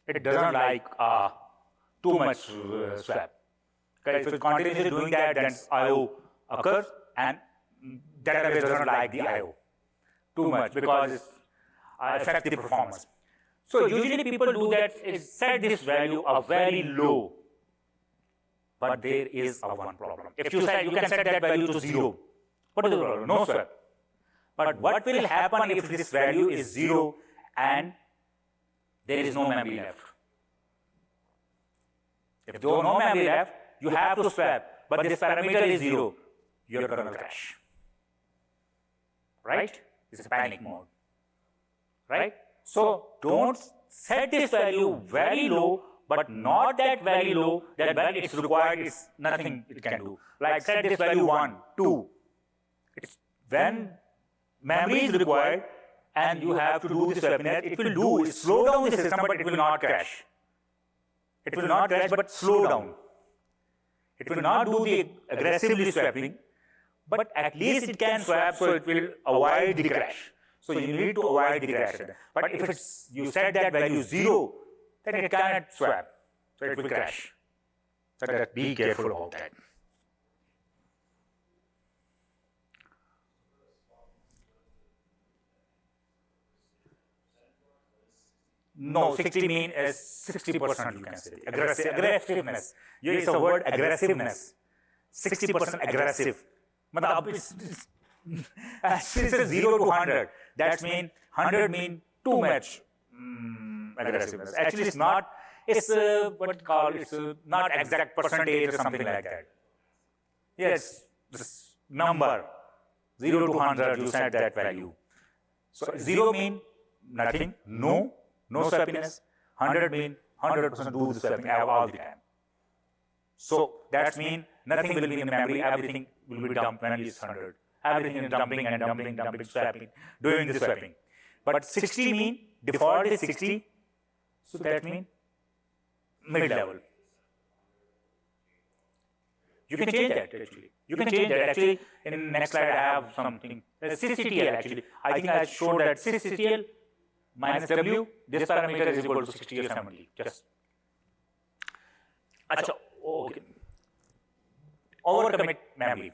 It doesn't like too much swap. Okay, if it's continuously doing that, then I/O occurs, and database doesn't like the I/O too much because it affects the performance. So usually people do that is set this value a very low, but there is one problem. If you can set that value to 0, what is the problem? No swap. But what will happen if this value is 0 and there is no memory left? If there is no memory left, you have to swap, but this parameter is 0, your kernel crash. Right? This is panic mode. Right? So don't set this value very low, but not that very low that when it's required, it's nothing it can do. Like set this value 1, 2. It's when memory is required and you have to do this swapping, it will slow down the system, but it will not crash. It will not crash, but slow down. It will not do the aggressively swapping, but at least it can swap, so it will avoid the crash. So you need to avoid the crash. But if you set that value 0, then it cannot swap, so it will crash. So be careful about that. No, 60 mean is 60%, you can say. Aggressiveness. Here is a word aggressiveness. 60% aggressive. It says 0 to 100. That means 100 means too much aggressiveness. Actually, it's not. It's not exact percentage or something like that. Yes, this number 0 to 100. You set that value. So 0 means nothing, no swappiness. 100 means 100% do the swapping all the time. So that means nothing will be in memory. Everything will be dumped when it's 100. Everything is dumping, swapping, doing the swapping. But 60 means default is 60, so that means mid-level. You can change that actually. You can change that actually. In next slide, I have something. sysctl actually. I think I showed that sysctl minus w. This parameter is equal to 60 or 70. Just. Okay. Overcommit memory.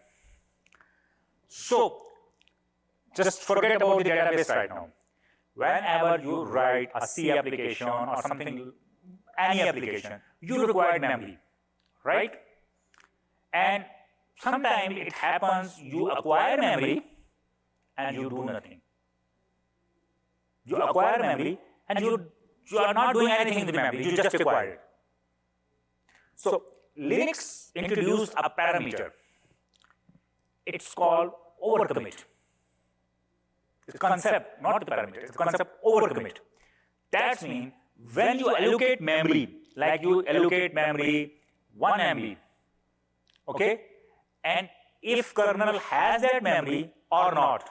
So, just forget about the database right now. Whenever you write a C application or something, any application, you require memory, right? And sometimes it happens you acquire memory and you do nothing. You acquire memory and you are not doing anything with the memory, you just acquire it. So, Linux introduced a parameter. It's called overcommit. It's concept, not the parameter. It's concept overcommit. That means when you allocate memory, like you allocate memory 1 MB, okay? And if kernel has that memory or not,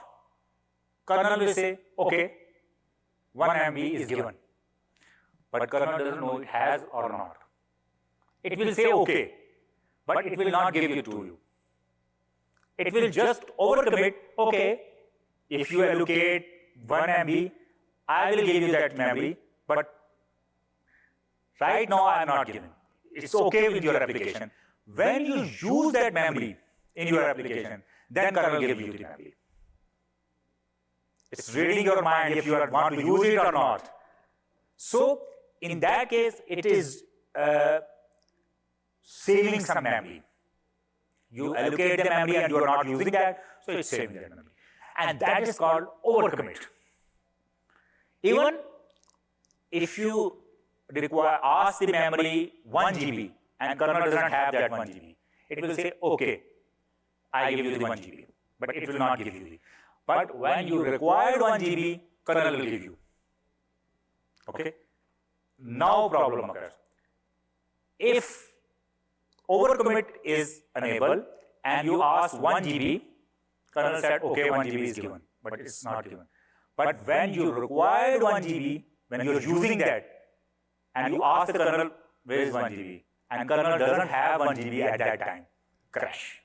kernel will say, okay, 1 MB is given. But kernel doesn't know it has or not. It will say okay, but it will not give it to you. It will just overcommit, okay, if you allocate 1 MB, I will give you that memory, but right now I am not giving. It's okay with your application. When you use that memory in your application, then kernel gives you the memory. It's reading your mind if you want to use it or not. So in that case, it is saving some memory. You allocate the memory and you are not using that, so it's saving that memory. And that is called overcommit. Even if you ask the memory 1 GB and kernel does not have that 1 GB, it will say, okay, I give you the 1 GB, but it will not give you the. But when you required 1 GB, kernel will give you. Okay? Now problem occurs. If overcommit is enabled and you ask 1 GB, kernel said, okay, 1 GB is given, but it's not given. But when you required 1 GB, when you're using that, and you ask the kernel, where is 1 GB? And kernel doesn't have 1 GB at that time, crash.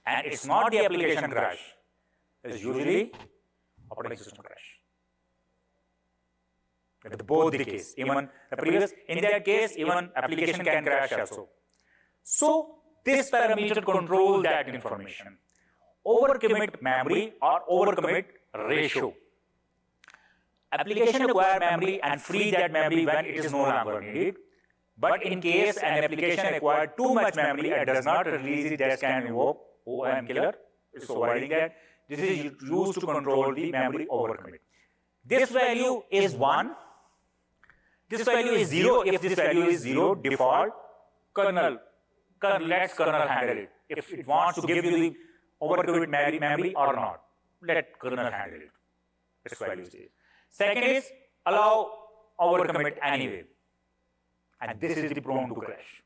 And it's not the application crash. It's usually operating system crash. With both the case, even the previous, in that case, even application can crash also. So this parameter controls that information. Overcommit memory or overcommit ratio. Application acquire memory and free that memory when it is no longer needed. But in case an application acquired too much memory and does not release it, that can invoke OM killer. It's avoiding that. This is used to control the memory overcommit. This value is 1. This value is 0. If this value is 0, default, let kernel handle it. If it wants to give you the overcommit memory or not, let kernel handle it. Its value is 0. Second is allow overcommit anyway. And this is the prone to crash.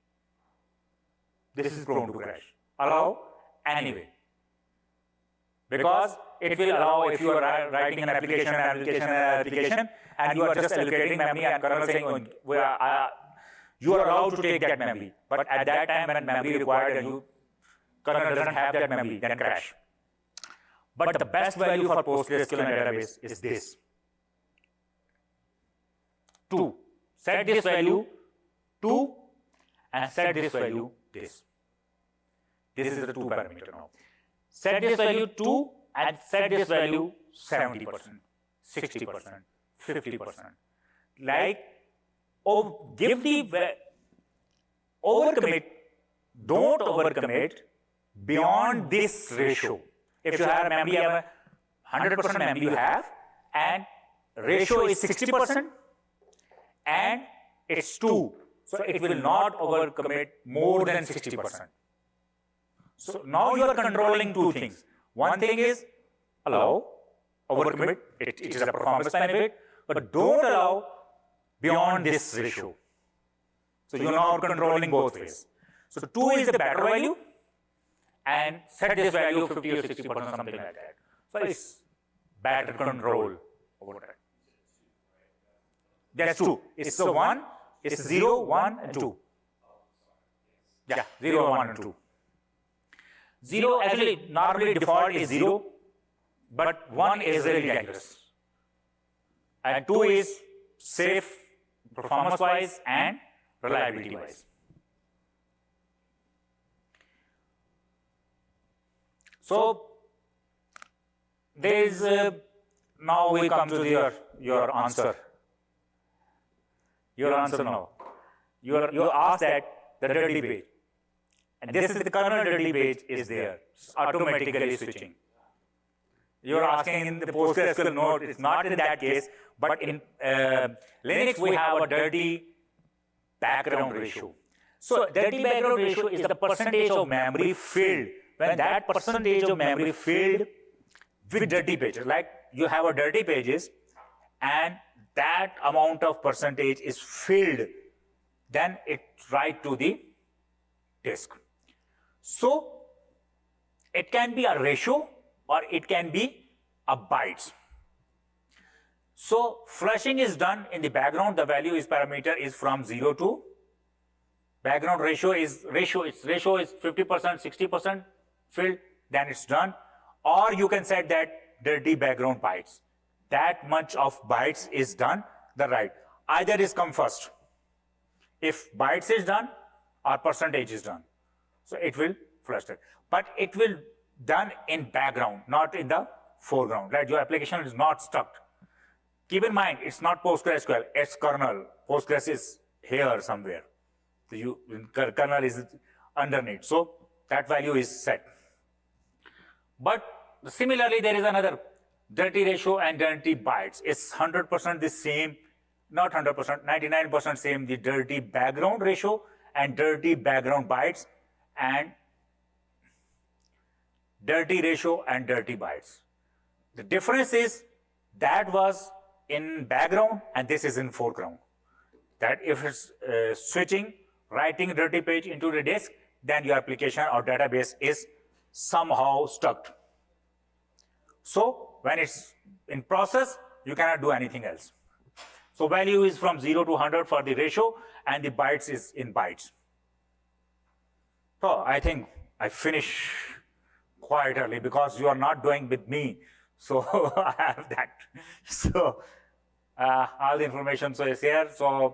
This is prone to crash. Allow anyway. Because it will allow if you are writing an application, and you are just allocating memory and kernel saying, you are allowed to take that memory. But at that time when memory required and kernel doesn't have that memory, then crash. But the best value for PostgreSQL and database is this. 2. Set this value 2 and set this value this. This is the 2 parameter now. Set this value 2 and set this value 70%, 60%, 50%. Like, give the overcommit, don't overcommit beyond this ratio. If you have memory, 100% memory you have, and ratio is 60%, and it's 2. So it will not overcommit more than 60%. So now you are controlling 2 things. One thing is allow overcommit, it is a performance benefit, but don't allow beyond this ratio. So you are now controlling both ways. So 2 is the better value, and set this value 50 or 60%, something like that. So it's better control over that. That's 2. It's 1, it's 0, 1, and 2. Yeah, 0, 1, and 2. 0 actually normally default is 0, but 1 is really dangerous. And 2 is safe performance wise and reliability wise. So there is now we come to your answer. Your answer now. You ask that the dirty page. And this is the kernel dirty page is there, automatically switching. You're asking in the PostgreSQL node, it's not in that case, but in Linux we have a dirty background ratio. So dirty background ratio is the percentage of memory filled. When that percentage of memory filled with dirty pages, like you have a dirty pages and that amount of percentage is filled, then it write to the disk. So it can be a ratio or it can be a bytes. So flushing is done in the background. The value is parameter is from 0 to background ratio is 50%, 60% filled, then it's done. Or you can set that dirty background bytes. That much of bytes is done the write. Either is come first. If bytes is done or percentage is done. So it will flush that. But it will done in background, not in the foreground, right? Your application is not stuck. Keep in mind, it's not PostgreSQL, it's kernel. Postgres is here somewhere. The kernel is underneath. So that value is set. But similarly, there is another dirty ratio and dirty bytes. It's 100% the same, not 100%, 99% same, the dirty background ratio and dirty background bytes and dirty ratio and dirty bytes. The difference is that was in background and this is in foreground. That if it's switching, writing dirty page into the disk, then your application or database is somehow stuck. So when it's in process, you cannot do anything else. So value is from 0 to 100 for the ratio and the bytes is in bytes. So I think I finish quite early because you are not doing with me. So I have that. So all the information so is here. So